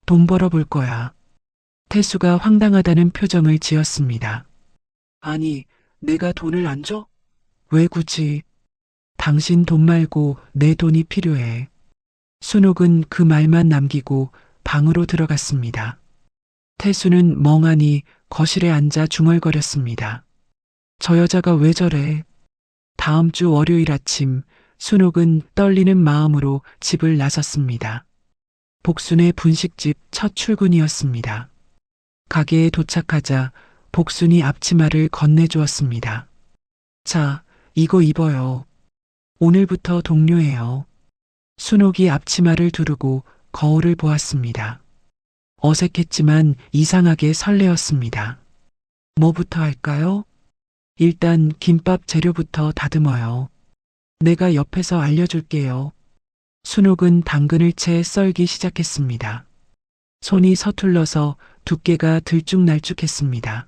돈 벌어볼 거야. 태수가 황당하다는 표정을 지었습니다. 아니, 내가 돈을 안 줘? 왜 굳이? 당신 돈 말고 내 돈이 필요해. 순옥은 그 말만 남기고 방으로 들어갔습니다. 태수는 멍하니 거실에 앉아 중얼거렸습니다. 저 여자가 왜 저래? 다음 주 월요일 아침 순옥은 떨리는 마음으로 집을 나섰습니다. 복순의 분식집 첫 출근이었습니다. 가게에 도착하자 복순이 앞치마를 건네주었습니다. 자, 이거 입어요. 오늘부터 동료예요. 순옥이 앞치마를 두르고 거울을 보았습니다. 어색했지만 이상하게 설레었습니다. 뭐부터 할까요? 일단 김밥 재료부터 다듬어요. 내가 옆에서 알려줄게요. 순옥은 당근을 채 썰기 시작했습니다. 손이 서툴러서 두께가 들쭉날쭉했습니다.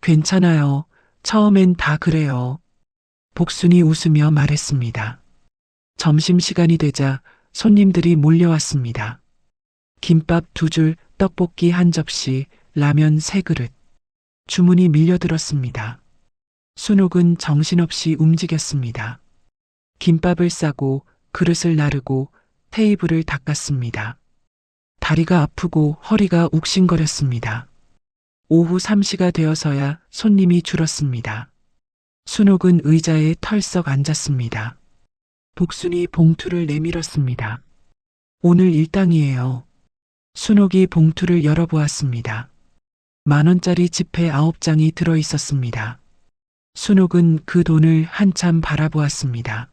괜찮아요. 처음엔 다 그래요. 복순이 웃으며 말했습니다. 점심시간이 되자 손님들이 몰려왔습니다. 김밥 2줄, 떡볶이 1접시, 라면 3그릇. 주문이 밀려들었습니다. 순옥은 정신없이 움직였습니다. 김밥을 싸고 그릇을 나르고 테이블을 닦았습니다. 다리가 아프고 허리가 욱신거렸습니다. 오후 3시가 되어서야 손님이 줄었습니다. 순옥은 의자에 털썩 앉았습니다. 복순이 봉투를 내밀었습니다. 오늘 일당이에요. 순옥이 봉투를 열어보았습니다. 10,000원짜리 지폐 9장이 들어있었습니다. 순옥은 그 돈을 한참 바라보았습니다.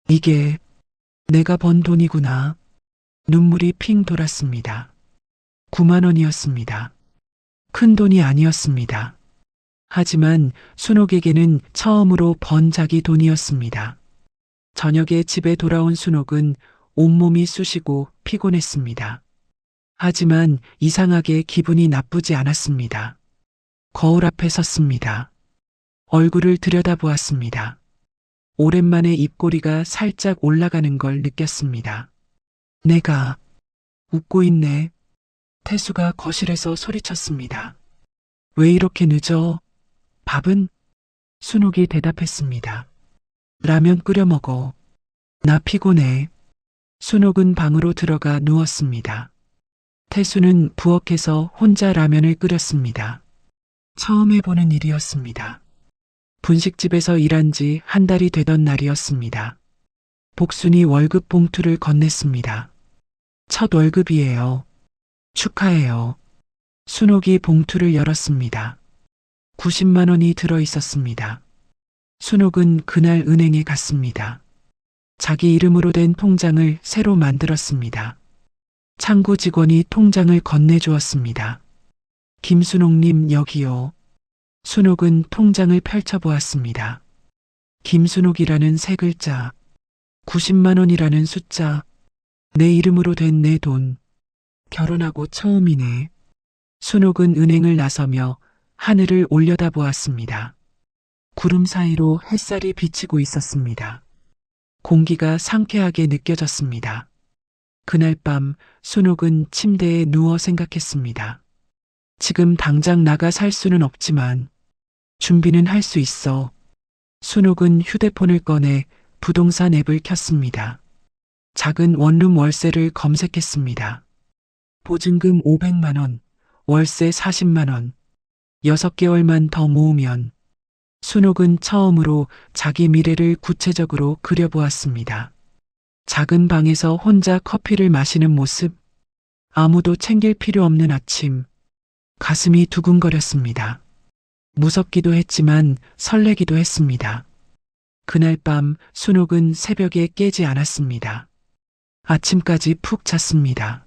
이게 내가 번 돈이구나. 눈물이 핑 돌았습니다. 90,000원이었습니다. 큰 돈이 아니었습니다. 하지만 순옥에게는 처음으로 번 자기 돈이었습니다. 저녁에 집에 돌아온 순옥은 온몸이 쑤시고 피곤했습니다. 하지만 이상하게 기분이 나쁘지 않았습니다. 거울 앞에 섰습니다. 얼굴을 들여다보았습니다. 오랜만에 입꼬리가 살짝 올라가는 걸 느꼈습니다. 내가 웃고 있네. 태수가 거실에서 소리쳤습니다. 왜 이렇게 늦어? 밥은? 순옥이 대답했습니다. 라면 끓여 먹어. 나 피곤해. 순옥은 방으로 들어가 누웠습니다. 태수는 부엌에서 혼자 라면을 끓였습니다. 처음 해보는 일이었습니다. 분식집에서 일한 지 한 달이 되던 날이었습니다. 복순이 월급 봉투를 건넸습니다. 첫 월급이에요. 축하해요. 순옥이 봉투를 열었습니다. 90만 원이 들어 있었습니다. 순옥은 그날 은행에 갔습니다. 자기 이름으로 된 통장을 새로 만들었습니다. 창구 직원이 통장을 건네주었습니다. 김순옥님 여기요. 순옥은 통장을 펼쳐보았습니다. 김순옥이라는 세 글자, 90만 원이라는 숫자, 내 이름으로 된 내 돈. 결혼하고 처음이네. 순옥은 은행을 나서며 하늘을 올려다보았습니다. 구름 사이로 햇살이 비치고 있었습니다. 공기가 상쾌하게 느껴졌습니다. 그날 밤 순옥은 침대에 누워 생각했습니다. 지금 당장 나가 살 수는 없지만 준비는 할 수 있어. 순옥은 휴대폰을 꺼내 부동산 앱을 켰습니다. 작은 원룸 월세를 검색했습니다. 보증금 500만 원, 월세 40만 원, 6개월만 더 모으면. 순옥은 처음으로 자기 미래를 구체적으로 그려보았습니다. 작은 방에서 혼자 커피를 마시는 모습, 아무도 챙길 필요 없는 아침, 가슴이 두근거렸습니다. 무섭기도 했지만 설레기도 했습니다. 그날 밤 순옥은 새벽에 깨지 않았습니다. 아침까지 푹 잤습니다.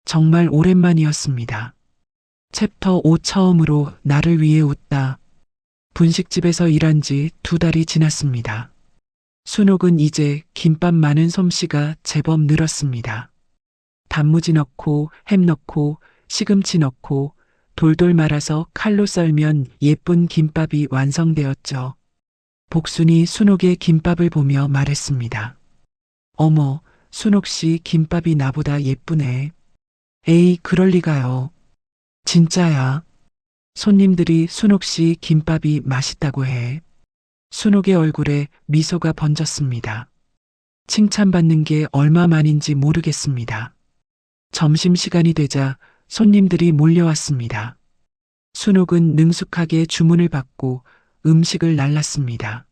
정말 오랜만이었습니다. 챕터 5 처음으로 나를 위해 웃다. 분식집에서 일한 지 2달이 지났습니다. 순옥은 이제 김밥 많은 솜씨가 제법 늘었습니다. 단무지 넣고 햄 넣고 시금치 넣고 돌돌 말아서 칼로 썰면 예쁜 김밥이 완성되었죠. 복순이 순옥의 김밥을 보며 말했습니다. 어머, 순옥 씨 김밥이 나보다 예쁘네. 에이, 그럴 리가요. 진짜야. 손님들이 순옥 씨 김밥이 맛있다고 해. 순옥의 얼굴에 미소가 번졌습니다. 칭찬받는 게 얼마만인지 모르겠습니다. 점심시간이 되자 손님들이 몰려왔습니다. 순옥은 능숙하게 주문을 받고 음식을 날랐습니다.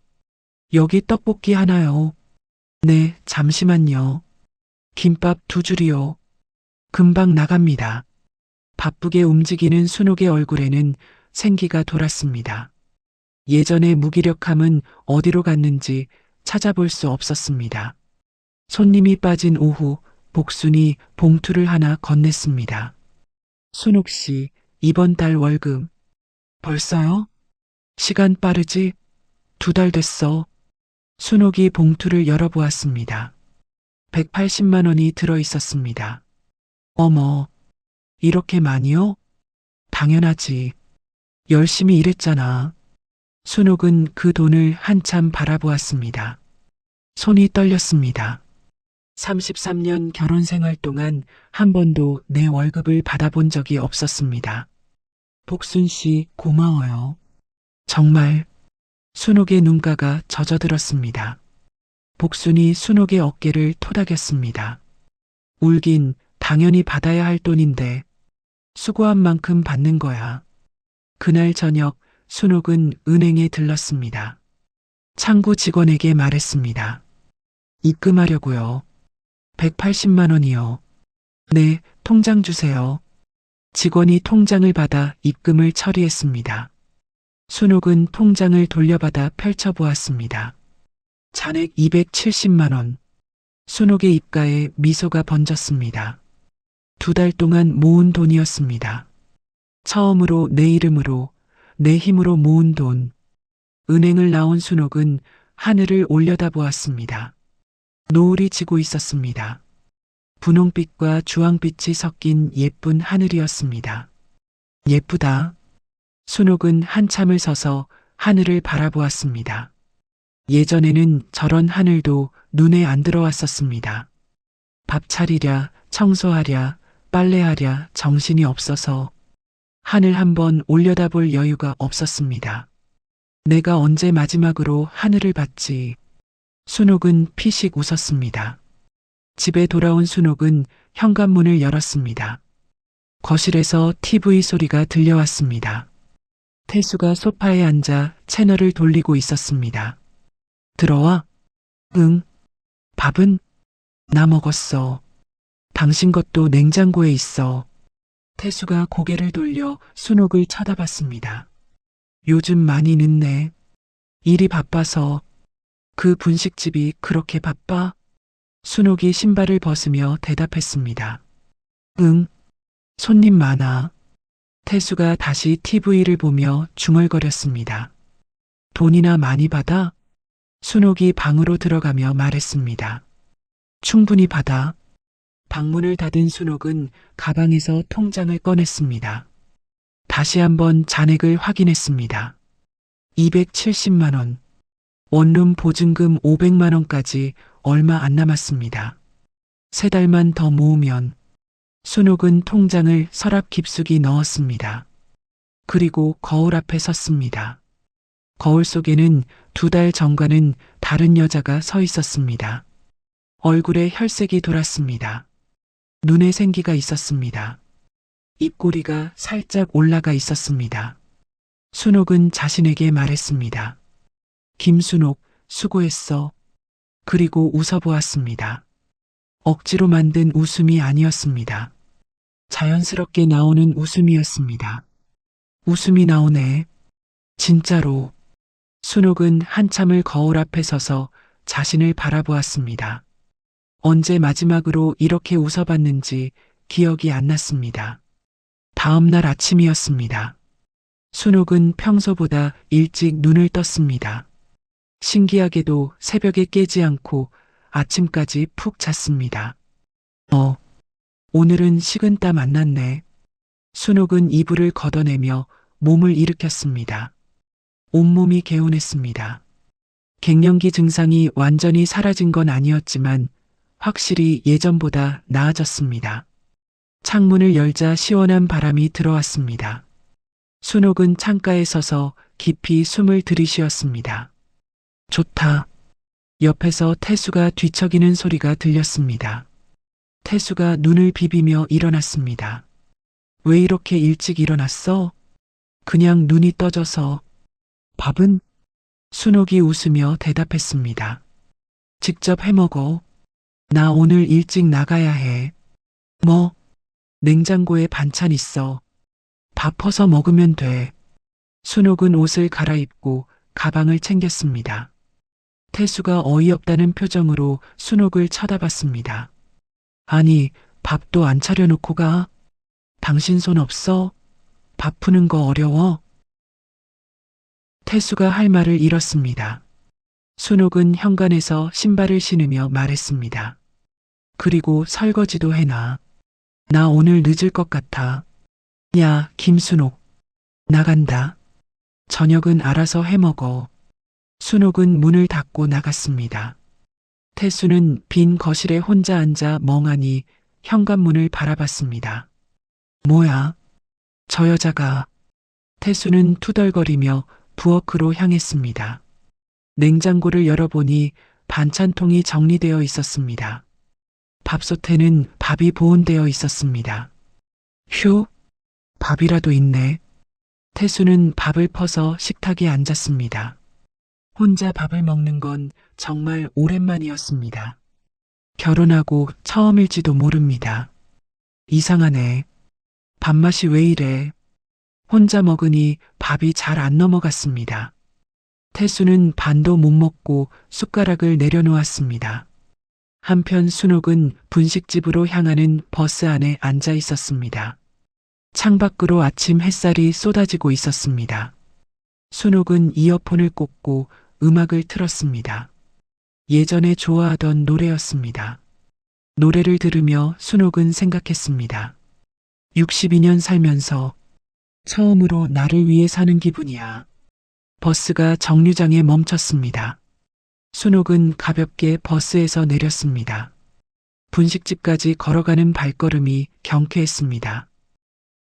여기 떡볶이 하나요? 네, 잠시만요. 김밥 2줄이요. 금방 나갑니다. 바쁘게 움직이는 순옥의 얼굴에는 생기가 돌았습니다. 예전의 무기력함은 어디로 갔는지 찾아볼 수 없었습니다. 손님이 빠진 오후 복순이 봉투를 하나 건넸습니다. 순옥 씨, 이번 달 월급. 벌써요? 시간 빠르지? 2달 됐어. 순옥이 봉투를 열어보았습니다. 180만 원이 들어 있었습니다. 어머, 이렇게 많이요? 당연하지. 열심히 일했잖아. 순옥은 그 돈을 한참 바라보았습니다. 손이 떨렸습니다. 33년 결혼 생활 동안 한 번도 내 월급을 받아본 적이 없었습니다. 복순 씨, 고마워요. 정말. 순옥의 눈가가 젖어들었습니다. 복순이 순옥의 어깨를 토닥였습니다. 울긴 당연히 받아야 할 돈인데 수고한 만큼 받는 거야. 그날 저녁 순옥은 은행에 들렀습니다. 창구 직원에게 말했습니다. 입금하려고요. 180만 원이요. 네, 통장 주세요. 직원이 통장을 받아 입금을 처리했습니다. 순옥은 통장을 돌려받아 펼쳐보았습니다. 잔액 270만 원. 순옥의 입가에 미소가 번졌습니다. 2달 동안 모은 돈이었습니다. 처음으로 내 이름으로, 내 힘으로 모은 돈. 은행을 나온 순옥은 하늘을 올려다보았습니다. 노을이 지고 있었습니다. 분홍빛과 주황빛이 섞인 예쁜 하늘이었습니다. 예쁘다. 순옥은 한참을 서서 하늘을 바라보았습니다. 예전에는 저런 하늘도 눈에 안 들어왔었습니다. 밥 차리랴, 청소하랴, 빨래하랴 정신이 없어서 하늘 한번 올려다볼 여유가 없었습니다. 내가 언제 마지막으로 하늘을 봤지? 순옥은 피식 웃었습니다. 집에 돌아온 순옥은 현관문을 열었습니다. 거실에서 TV 소리가 들려왔습니다. 태수가 소파에 앉아 채널을 돌리고 있었습니다. 들어와? 응. 밥은? 나 먹었어. 당신 것도 냉장고에 있어. 태수가 고개를 돌려 순옥을 쳐다봤습니다. 요즘 많이 늦네. 일이 바빠서. 그 분식집이 그렇게 바빠? 순옥이 신발을 벗으며 대답했습니다. 응. 손님 많아. 태수가 다시 TV를 보며 중얼거렸습니다. 돈이나 많이 받아? 순옥이 방으로 들어가며 말했습니다. 충분히 받아. 방문을 닫은 순옥은 가방에서 통장을 꺼냈습니다. 다시 한번 잔액을 확인했습니다. 270만 원. 원룸 보증금 500만 원까지 얼마 안 남았습니다. 3달만 더 모으면 순옥은 통장을 서랍 깊숙이 넣었습니다. 그리고 거울 앞에 섰습니다. 거울 속에는 2달 전과는 다른 여자가 서 있었습니다. 얼굴에 혈색이 돌았습니다. 눈에 생기가 있었습니다. 입꼬리가 살짝 올라가 있었습니다. 순옥은 자신에게 말했습니다. 김순옥, 수고했어. 그리고 웃어보았습니다. 억지로 만든 웃음이 아니었습니다. 자연스럽게 나오는 웃음이었습니다. 웃음이 나오네. 진짜로. 순옥은 한참을 거울 앞에 서서 자신을 바라보았습니다. 언제 마지막으로 이렇게 웃어봤는지 기억이 안 났습니다. 다음 날 아침이었습니다. 순옥은 평소보다 일찍 눈을 떴습니다. 신기하게도 새벽에 깨지 않고 아침까지 푹 잤습니다. 오늘은 식은땀 안 났네. 순옥은 이불을 걷어내며 몸을 일으켰습니다. 온몸이 개운했습니다. 갱년기 증상이 완전히 사라진 건 아니었지만 확실히 예전보다 나아졌습니다. 창문을 열자 시원한 바람이 들어왔습니다. 순옥은 창가에 서서 깊이 숨을 들이쉬었습니다. 좋다. 옆에서 태수가 뒤척이는 소리가 들렸습니다. 태수가 눈을 비비며 일어났습니다. 왜 이렇게 일찍 일어났어? 그냥 눈이 떠져서. 밥은? 순옥이 웃으며 대답했습니다. 직접 해먹어. 나 오늘 일찍 나가야 해. 뭐? 냉장고에 반찬 있어. 밥 퍼서 먹으면 돼. 순옥은 옷을 갈아입고 가방을 챙겼습니다. 태수가 어이없다는 표정으로 순옥을 쳐다봤습니다. 아니, 밥도 안 차려놓고 가? 당신 손 없어? 밥 푸는 거 어려워? 태수가 할 말을 잃었습니다. 순옥은 현관에서 신발을 신으며 말했습니다. 그리고 설거지도 해놔. 나 오늘 늦을 것 같아. 야, 김순옥. 나간다. 저녁은 알아서 해먹어. 순옥은 문을 닫고 나갔습니다. 태수는 빈 거실에 혼자 앉아 멍하니 현관문을 바라봤습니다. 뭐야? 저 여자가. 태수는 투덜거리며 부엌으로 향했습니다. 냉장고를 열어보니 반찬통이 정리되어 있었습니다. 밥솥에는 밥이 보온되어 있었습니다. 휴, 밥이라도 있네. 태수는 밥을 퍼서 식탁에 앉았습니다. 혼자 밥을 먹는 건 정말 오랜만이었습니다. 결혼하고 처음일지도 모릅니다. 이상하네. 밥맛이 왜 이래? 혼자 먹으니 밥이 잘 안 넘어갔습니다. 태수는 반도 못 먹고 숟가락을 내려놓았습니다. 한편 순옥은 분식집으로 향하는 버스 안에 앉아 있었습니다. 창밖으로 아침 햇살이 쏟아지고 있었습니다. 순옥은 이어폰을 꽂고 음악을 틀었습니다. 예전에 좋아하던 노래였습니다. 노래를 들으며 순옥은 생각했습니다. 62년 살면서 처음으로 나를 위해 사는 기분이야. 버스가 정류장에 멈췄습니다. 순옥은 가볍게 버스에서 내렸습니다. 분식집까지 걸어가는 발걸음이 경쾌했습니다.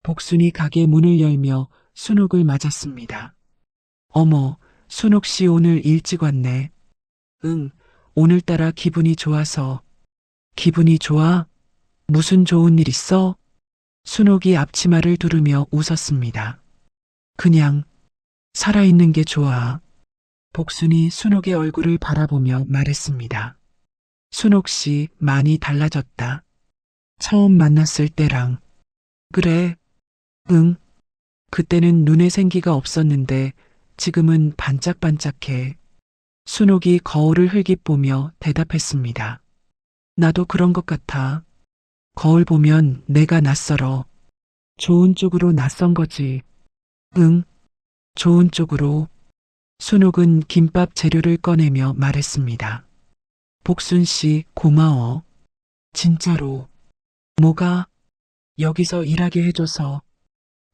복순이 가게 문을 열며 순옥을 맞았습니다. 어머, 순옥 씨 오늘 일찍 왔네. 응, 오늘따라 기분이 좋아서. 기분이 좋아? 무슨 좋은 일 있어? 순옥이 앞치마를 두르며 웃었습니다. 그냥 살아있는 게 좋아. 복순이 순옥의 얼굴을 바라보며 말했습니다. 순옥 씨 많이 달라졌다. 처음 만났을 때랑. 그래. 응. 그때는 눈에 생기가 없었는데 지금은 반짝반짝해. 순옥이 거울을 흘깃보며 대답했습니다. 나도 그런 것 같아. 거울 보면 내가 낯설어. 좋은 쪽으로 낯선 거지. 응. 좋은 쪽으로. 순옥은 김밥 재료를 꺼내며 말했습니다. 복순 씨 고마워. 진짜로. 뭐가? 여기서 일하게 해줘서.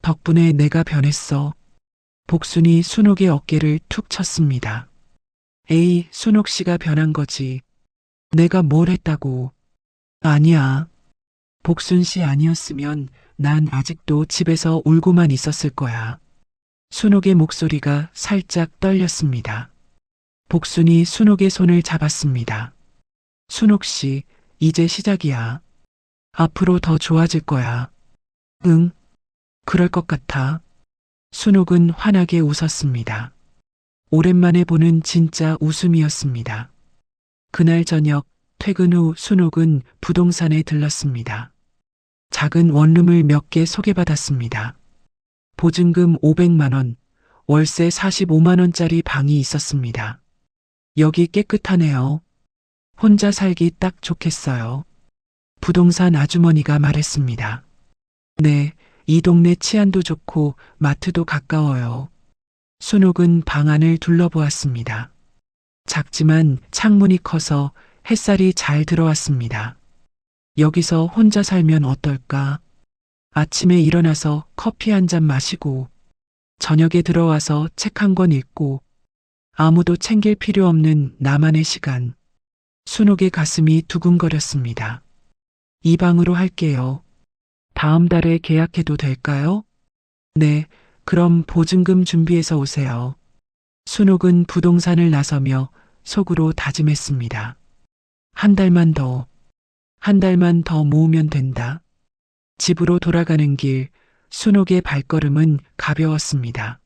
덕분에 내가 변했어. 복순이 순옥의 어깨를 툭 쳤습니다. 에이, 순옥 씨가 변한 거지. 내가 뭘 했다고. 아니야. 복순 씨 아니었으면 난 아직도 집에서 울고만 있었을 거야. 순옥의 목소리가 살짝 떨렸습니다. 복순이 순옥의 손을 잡았습니다. 순옥 씨, 이제 시작이야. 앞으로 더 좋아질 거야. 응, 그럴 것 같아. 순옥은 환하게 웃었습니다. 오랜만에 보는 진짜 웃음이었습니다. 그날 저녁 퇴근 후 순옥은 부동산에 들렀습니다. 작은 원룸을 몇 개 소개받았습니다. 보증금 500만 원, 월세 45만 원짜리 방이 있었습니다. 여기 깨끗하네요. 혼자 살기 딱 좋겠어요. 부동산 아주머니가 말했습니다. 네, 이 동네 치안도 좋고 마트도 가까워요. 순옥은 방 안을 둘러보았습니다. 작지만 창문이 커서 햇살이 잘 들어왔습니다. 여기서 혼자 살면 어떨까? 아침에 일어나서 커피 한 잔 마시고, 저녁에 들어와서 책 한 권 읽고, 아무도 챙길 필요 없는 나만의 시간. 순옥의 가슴이 두근거렸습니다. 이 방으로 할게요. 다음 달에 계약해도 될까요? 네, 그럼 보증금 준비해서 오세요. 순옥은 부동산을 나서며 속으로 다짐했습니다. 한 달만 더 모으면 된다. 집으로 돌아가는 길, 순옥의 발걸음은 가벼웠습니다.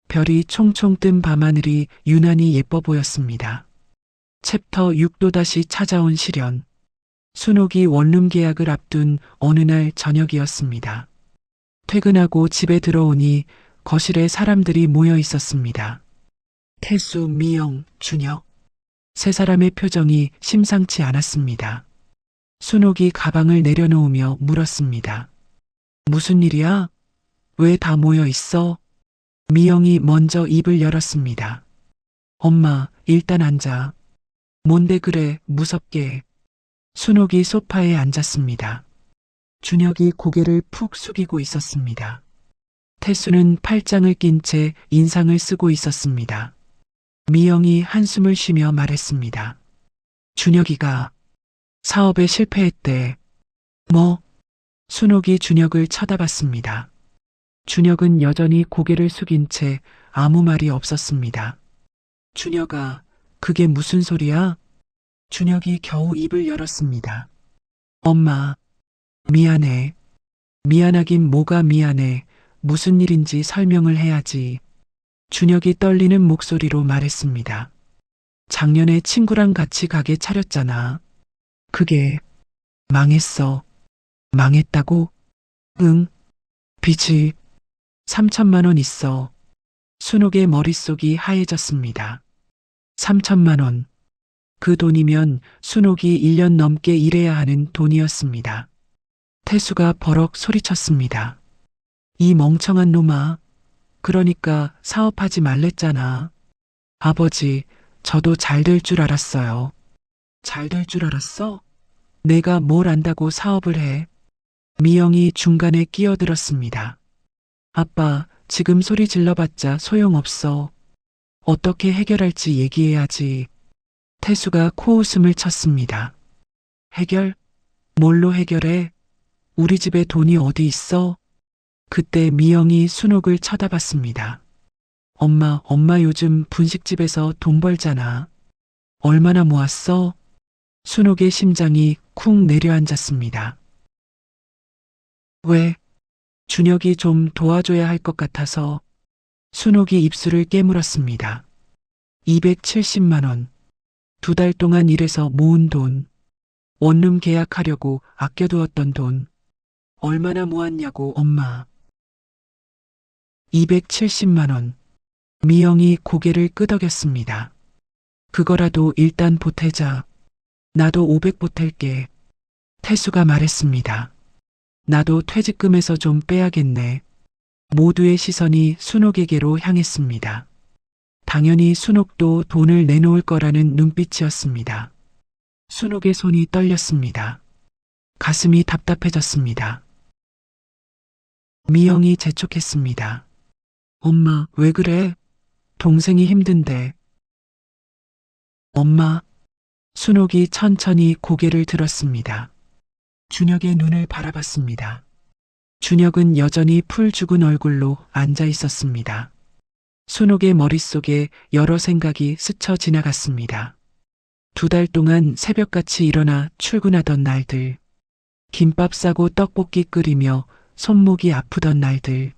별이 총총 뜬 밤하늘이 유난히 예뻐 보였습니다. 챕터 6도 다시 찾아온 시련. 순옥이 원룸 계약을 앞둔 어느 날 저녁이었습니다. 퇴근하고 집에 들어오니 거실에 사람들이 모여 있었습니다. 태수, 미영, 준혁. 세 사람의 표정이 심상치 않았습니다. 순옥이 가방을 내려놓으며 물었습니다. 무슨 일이야? 왜 다 모여 있어? 미영이 먼저 입을 열었습니다. 엄마, 일단 앉아. 뭔데 그래, 무섭게. 순옥이 소파에 앉았습니다. 준혁이 고개를 푹 숙이고 있었습니다. 태수는 팔짱을 낀 채 인상을 쓰고 있었습니다. 미영이 한숨을 쉬며 말했습니다. 준혁이가 사업에 실패했대. 뭐? 순옥이 준혁을 쳐다봤습니다. 준혁은 여전히 고개를 숙인 채 아무 말이 없었습니다. 준혁아, 그게 무슨 소리야? 준혁이 겨우 입을 열었습니다. 엄마, 미안해. 미안하긴 뭐가 미안해. 무슨 일인지 설명을 해야지. 준혁이 떨리는 목소리로 말했습니다. 작년에 친구랑 같이 가게 차렸잖아. 그게 망했어. 망했다고? 응. 빚이 3천만 원 있어. 순옥의 머릿속이 하얘졌습니다. 3천만 원. 그 돈이면 순옥이 1년 넘게 일해야 하는 돈이었습니다. 태수가 버럭 소리쳤습니다. 이 멍청한 놈아. 그러니까 사업하지 말랬잖아. 아버지, 저도 잘 될 줄 알았어요. 잘 될 줄 알았어? 내가 뭘 안다고 사업을 해? 미영이 중간에 끼어들었습니다. 아빠, 지금 소리 질러봤자 소용없어. 어떻게 해결할지 얘기해야지. 태수가 코웃음을 쳤습니다. 해결? 뭘로 해결해? 우리 집에 돈이 어디 있어? 그때 미영이 순옥을 쳐다봤습니다. 엄마 요즘 분식집에서 돈 벌잖아. 얼마나 모았어? 순옥의 심장이 쿵 내려앉았습니다. 왜? 준혁이 좀 도와줘야 할 것 같아서. 순옥이 입술을 깨물었습니다. 270만 원. 2달 동안 일해서 모은 돈. 원룸 계약하려고 아껴두었던 돈. 얼마나 모았냐고, 엄마. 270만 원. 미영이 고개를 끄덕였습니다. 그거라도 일단 보태자. 나도 500 보탤게. 태수가 말했습니다. 나도 퇴직금에서 좀 빼야겠네. 모두의 시선이 순옥에게로 향했습니다. 당연히 순옥도 돈을 내놓을 거라는 눈빛이었습니다. 순옥의 손이 떨렸습니다. 가슴이 답답해졌습니다. 미영이 재촉했습니다. 엄마, 왜 그래? 동생이 힘든데. 엄마. 순옥이 천천히 고개를 들었습니다. 준혁의 눈을 바라봤습니다. 준혁은 여전히 풀 죽은 얼굴로 앉아 있었습니다. 순옥의 머릿속에 여러 생각이 스쳐 지나갔습니다. 2달 동안 새벽같이 일어나 출근하던 날들. 김밥 싸고 떡볶이 끓이며 손목이 아프던 날들.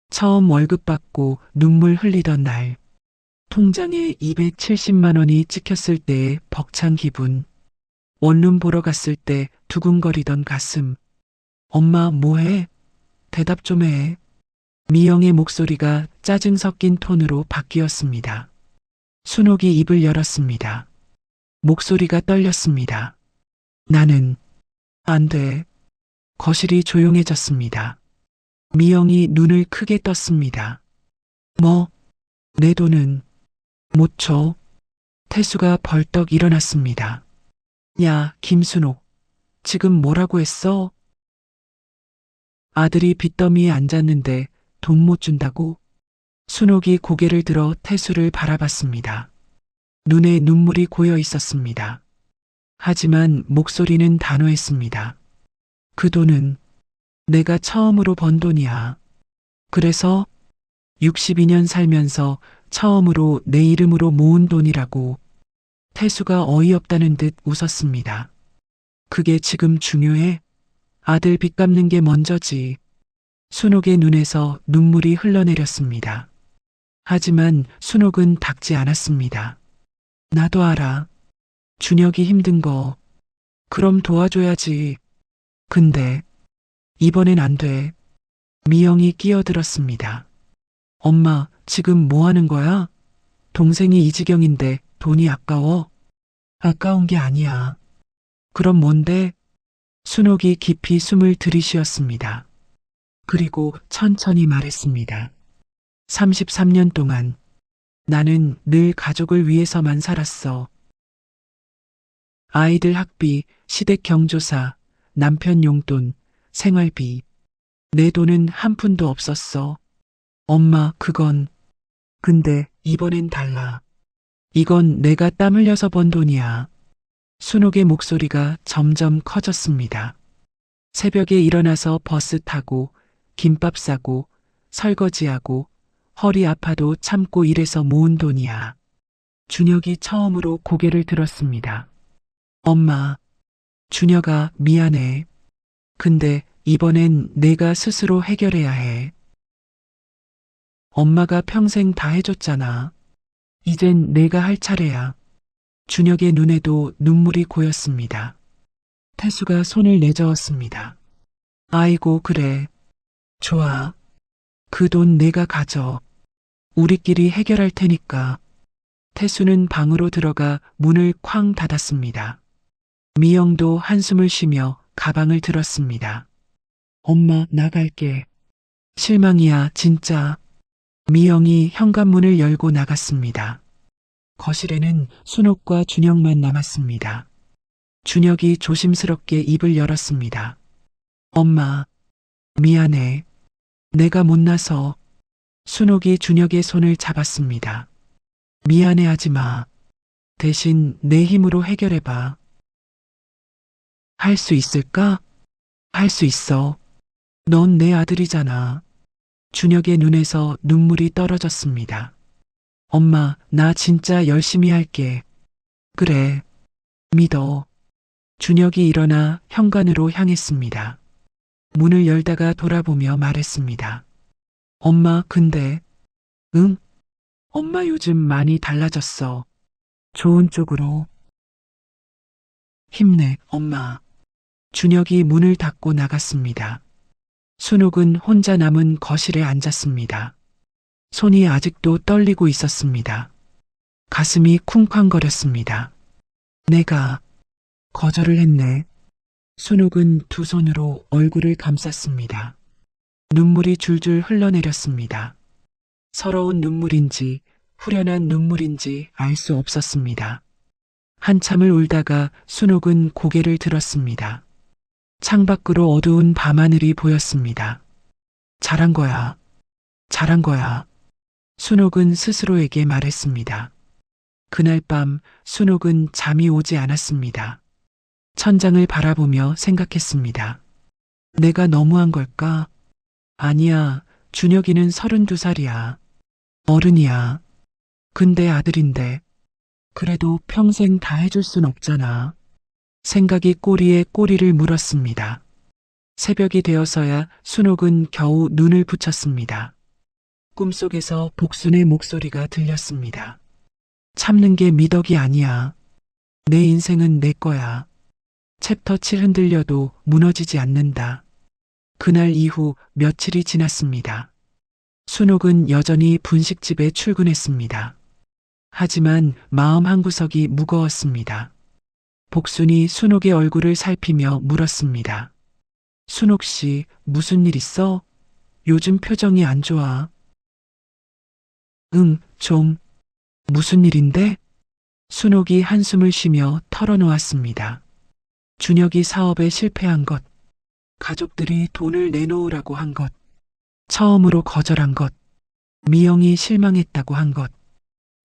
처음 월급 받고 눈물 흘리던 날. 통장에 270만 원이 찍혔을 때의 벅찬 기분. 원룸 보러 갔을 때 두근거리던 가슴. 엄마 뭐해? 대답 좀 해. 미영의 목소리가 짜증 섞인 톤으로 바뀌었습니다. 순옥이 입을 열었습니다. 목소리가 떨렸습니다. 나는 안 돼. 거실이 조용해졌습니다. 미영이 눈을 크게 떴습니다. 뭐? 내 돈은 못 줘. 태수가 벌떡 일어났습니다. 야, 김순옥. 지금 뭐라고 했어? 아들이 빚더미에 앉았는데 돈 못 준다고? 순옥이 고개를 들어 태수를 바라봤습니다. 눈에 눈물이 고여 있었습니다. 하지만 목소리는 단호했습니다. 그 돈은 내가 처음으로 번 돈이야. 그래서 62년 살면서 처음으로 내 이름으로 모은 돈이라고. 태수가 어이없다는 듯 웃었습니다. 그게 지금 중요해? 아들 빚 갚는 게 먼저지. 순옥의 눈에서 눈물이 흘러내렸습니다. 하지만 순옥은 닥지 않았습니다. 나도 알아. 준혁이 힘든 거. 그럼 도와줘야지. 근데 이번엔 안 돼. 미영이 끼어들었습니다. 엄마, 지금 뭐 하는 거야? 동생이 이 지경인데 돈이 아까워? 아까운 게 아니야. 그럼 뭔데? 순옥이 깊이 숨을 들이쉬었습니다. 그리고 천천히 말했습니다. 33년 동안 나는 늘 가족을 위해서만 살았어. 아이들 학비, 시댁 경조사, 남편 용돈, 생활비. 내 돈은 한 푼도 없었어. 엄마, 그건. 근데 이번엔 달라. 이건 내가 땀 흘려서 번 돈이야. 순옥의 목소리가 점점 커졌습니다. 새벽에 일어나서 버스 타고, 김밥 싸고, 설거지하고, 허리 아파도 참고 일해서 모은 돈이야. 준혁이 처음으로 고개를 들었습니다. 엄마, 준혁아, 미안해. 근데 이번엔 내가 스스로 해결해야 해. 엄마가 평생 다 해줬잖아. 이젠 내가 할 차례야. 준혁의 눈에도 눈물이 고였습니다. 태수가 손을 내저었습니다. 아이고, 그래. 좋아. 그 돈 내가 가져. 우리끼리 해결할 테니까. 태수는 방으로 들어가 문을 쾅 닫았습니다. 미영도 한숨을 쉬며 가방을 들었습니다. 엄마, 나갈게. 실망이야, 진짜. 미영이 현관문을 열고 나갔습니다. 거실에는 순옥과 준혁만 남았습니다. 준혁이 조심스럽게 입을 열었습니다. 엄마, 미안해. 내가 못나서. 순옥이 준혁의 손을 잡았습니다. 미안해하지 마. 대신 내 힘으로 해결해봐. 할 수 있을까? 할 수 있어. 넌 내 아들이잖아. 준혁의 눈에서 눈물이 떨어졌습니다. 엄마, 나 진짜 열심히 할게. 그래. 믿어. 준혁이 일어나 현관으로 향했습니다. 문을 열다가 돌아보며 말했습니다. 엄마, 근데. 응? 엄마 요즘 많이 달라졌어. 좋은 쪽으로. 힘내, 엄마. 준혁이 문을 닫고 나갔습니다. 순옥은 혼자 남은 거실에 앉았습니다. 손이 아직도 떨리고 있었습니다. 가슴이 쿵쾅거렸습니다. 내가 거절을 했네. 순옥은 두 손으로 얼굴을 감쌌습니다. 눈물이 줄줄 흘러내렸습니다. 서러운 눈물인지 후련한 눈물인지 알 수 없었습니다. 한참을 울다가 순옥은 고개를 들었습니다. 창밖으로 어두운 밤하늘이 보였습니다. 잘한 거야. 잘한 거야. 순옥은 스스로에게 말했습니다. 그날 밤 순옥은 잠이 오지 않았습니다. 천장을 바라보며 생각했습니다. 내가 너무한 걸까? 아니야, 준혁이는 32살이야. 어른이야. 근데 아들인데. 그래도 평생 다 해줄 순 없잖아. 생각이 꼬리에 꼬리를 물었습니다. 새벽이 되어서야 순옥은 겨우 눈을 붙였습니다. 꿈속에서 복순의 목소리가 들렸습니다. 참는 게 미덕이 아니야. 내 인생은 내 거야. 챕터 7 흔들려도 무너지지 않는다. 그날 이후 며칠이 지났습니다. 순옥은 여전히 분식집에 출근했습니다. 하지만 마음 한구석이 무거웠습니다. 복순이 순옥의 얼굴을 살피며 물었습니다. 순옥 씨, 무슨 일 있어? 요즘 표정이 안 좋아. 응, 좀. 무슨 일인데? 순옥이 한숨을 쉬며 털어놓았습니다. 준혁이 사업에 실패한 것, 가족들이 돈을 내놓으라고 한 것, 처음으로 거절한 것, 미영이 실망했다고 한 것.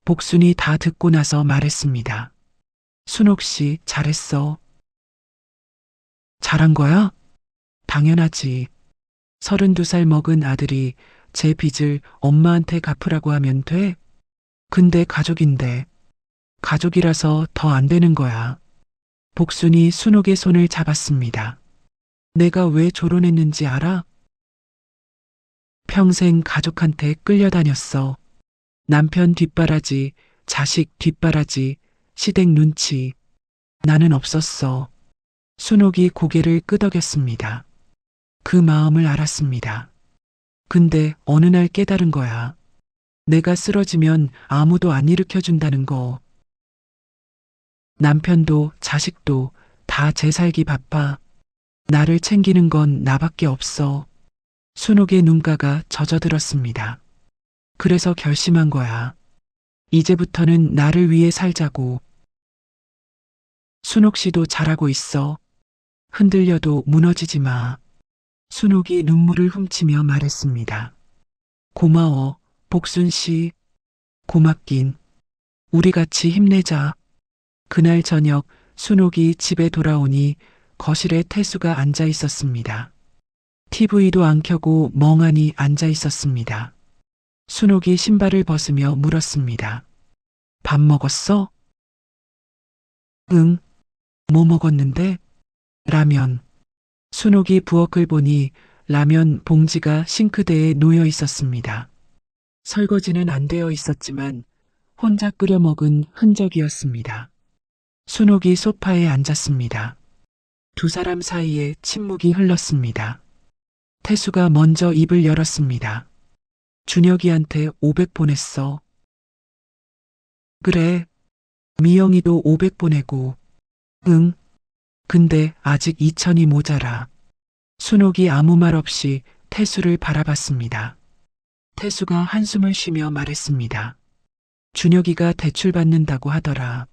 복순이 다 듣고 나서 말했습니다. 순옥 씨, 잘했어. 잘한 거야? 당연하지. 32살 먹은 아들이 제 빚을 엄마한테 갚으라고 하면 돼? 근데 가족인데. 가족이라서 더 안 되는 거야. 복순이 순옥의 손을 잡았습니다. 내가 왜 결혼했는지 알아? 평생 가족한테 끌려다녔어. 남편 뒷바라지, 자식 뒷바라지, 시댁 눈치. 나는 없었어. 순옥이 고개를 끄덕였습니다. 그 마음을 알았습니다. 근데 어느 날 깨달은 거야. 내가 쓰러지면 아무도 안 일으켜준다는 거. 남편도 자식도 다 제 살기 바빠. 나를 챙기는 건 나밖에 없어. 순옥의 눈가가 젖어들었습니다. 그래서 결심한 거야. 이제부터는 나를 위해 살자고. 순옥 씨도 잘하고 있어. 흔들려도 무너지지 마. 순옥이 눈물을 훔치며 말했습니다. 고마워, 복순 씨. 고맙긴. 우리 같이 힘내자. 그날 저녁 순옥이 집에 돌아오니 거실에 태수가 앉아 있었습니다. TV도 안 켜고 멍하니 앉아 있었습니다. 순옥이 신발을 벗으며 물었습니다. 밥 먹었어? 응. 뭐 먹었는데? 라면. 순옥이 부엌을 보니 라면 봉지가 싱크대에 놓여 있었습니다. 설거지는 안 되어 있었지만 혼자 끓여 먹은 흔적이었습니다. 순옥이 소파에 앉았습니다. 두 사람 사이에 침묵이 흘렀습니다. 태수가 먼저 입을 열었습니다. 준혁이한테 500 보냈어. 그래. 미영이도 500 보내고. 응. 근데 아직 2000이 모자라. 순옥이 아무 말 없이 태수를 바라봤습니다. 태수가 한숨을 쉬며 말했습니다. 준혁이가 대출 받는다고 하더라.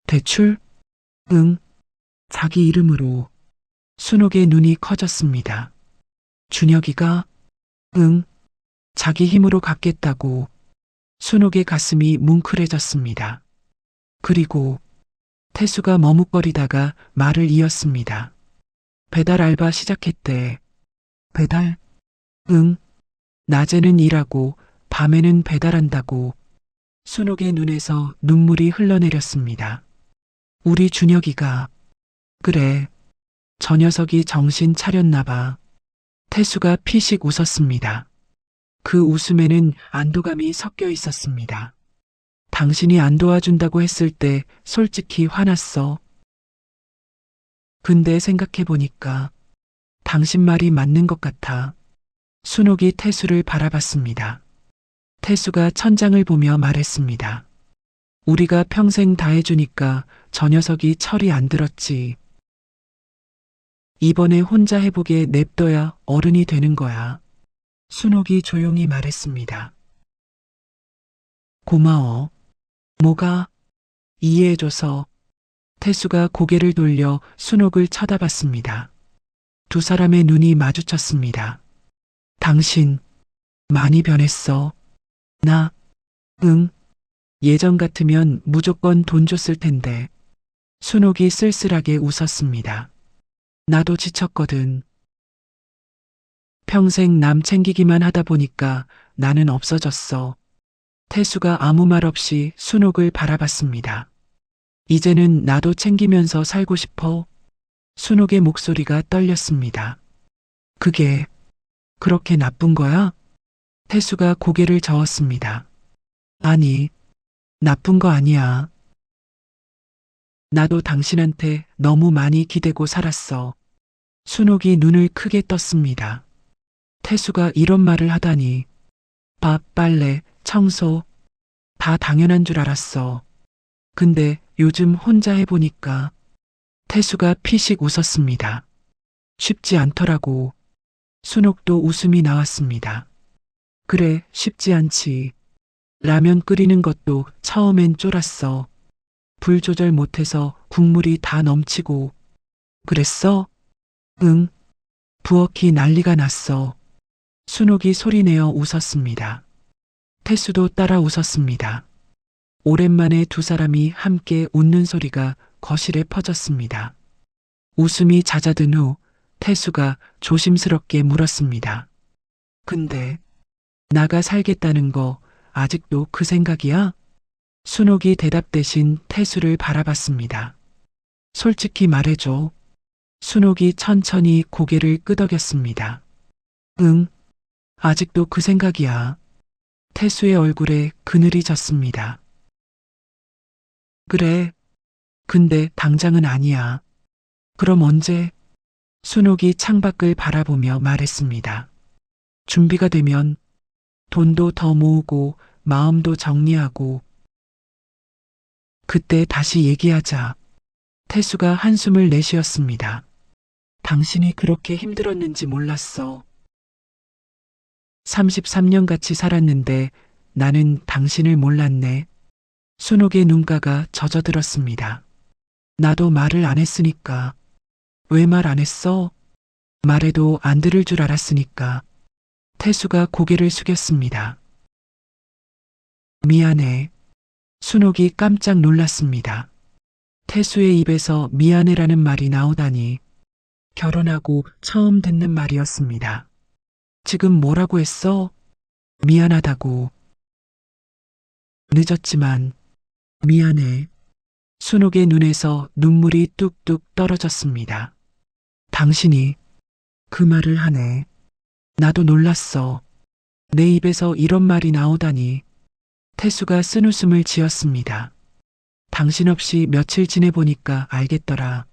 대출? 응. 자기 이름으로. 순옥의 눈이 커졌습니다. 준혁이가? 응. 자기 힘으로 갚겠다고. 순옥의 가슴이 뭉클해졌습니다. 그리고 태수가 머뭇거리다가 말을 이었습니다. 배달 알바 시작했대. 배달? 응. 낮에는 일하고 밤에는 배달한다고. 순옥의 눈에서 눈물이 흘러내렸습니다. 우리 준혁이가. 그래. 저 녀석이 정신 차렸나 봐. 태수가 피식 웃었습니다. 그 웃음에는 안도감이 섞여 있었습니다. 당신이 안 도와준다고 했을 때 솔직히 화났어. 근데 생각해보니까 당신 말이 맞는 것 같아. 순옥이 태수를 바라봤습니다. 태수가 천장을 보며 말했습니다. 우리가 평생 다 해주니까 저 녀석이 철이 안 들었지. 이번에 혼자 해보게 냅둬야 어른이 되는 거야. 순옥이 조용히 말했습니다. 고마워. 뭐가? 이해해줘서. 태수가 고개를 돌려 순옥을 쳐다봤습니다. 두 사람의 눈이 마주쳤습니다. 당신, 많이 변했어. 나, 응. 예전 같으면 무조건 돈 줬을 텐데. 순옥이 쓸쓸하게 웃었습니다. 나도 지쳤거든. 평생 남 챙기기만 하다 보니까 나는 없어졌어. 태수가 아무 말 없이 순옥을 바라봤습니다. 이제는 나도 챙기면서 살고 싶어. 순옥의 목소리가 떨렸습니다. 그게 그렇게 나쁜 거야? 태수가 고개를 저었습니다. 아니, 나쁜 거 아니야. 나도 당신한테 너무 많이 기대고 살았어. 순옥이 눈을 크게 떴습니다. 태수가 이런 말을 하다니. 밥, 빨래, 청소, 다 당연한 줄 알았어. 근데 요즘 혼자 해보니까. 태수가 피식 웃었습니다. 쉽지 않더라고. 순옥도 웃음이 나왔습니다. 그래, 쉽지 않지. 라면 끓이는 것도 처음엔 쫄았어. 불 조절 못해서 국물이 다 넘치고. 그랬어? 응. 부엌이 난리가 났어. 순옥이 소리내어 웃었습니다. 태수도 따라 웃었습니다. 오랜만에 두 사람이 함께 웃는 소리가 거실에 퍼졌습니다. 웃음이 잦아든 후 태수가 조심스럽게 물었습니다. 근데 나가 살겠다는 거 아직도 그 생각이야? 순옥이 대답 대신 태수를 바라봤습니다. 솔직히 말해줘. 순옥이 천천히 고개를 끄덕였습니다. 응, 아직도 그 생각이야. 태수의 얼굴에 그늘이 졌습니다. 그래. 근데 당장은 아니야. 그럼 언제? 순옥이 창밖을 바라보며 말했습니다. 준비가 되면 돈도 더 모으고 마음도 정리하고 그때 다시 얘기하자. 태수가 한숨을 내쉬었습니다. 당신이 그렇게 힘들었는지 몰랐어. 33년 같이 살았는데 나는 당신을 몰랐네. 순옥의 눈가가 젖어들었습니다. 나도 말을 안 했으니까. 왜 말 안 했어? 말해도 안 들을 줄 알았으니까. 태수가 고개를 숙였습니다. 미안해. 순옥이 깜짝 놀랐습니다. 태수의 입에서 미안해라는 말이 나오다니. 결혼하고 처음 듣는 말이었습니다. 지금 뭐라고 했어? 미안하다고. 늦었지만 미안해. 순옥의 눈에서 눈물이 뚝뚝 떨어졌습니다. 당신이 그 말을 하네. 나도 놀랐어. 내 입에서 이런 말이 나오다니. 태수가 쓴웃음을 지었습니다. 당신 없이 며칠 지내보니까 알겠더라.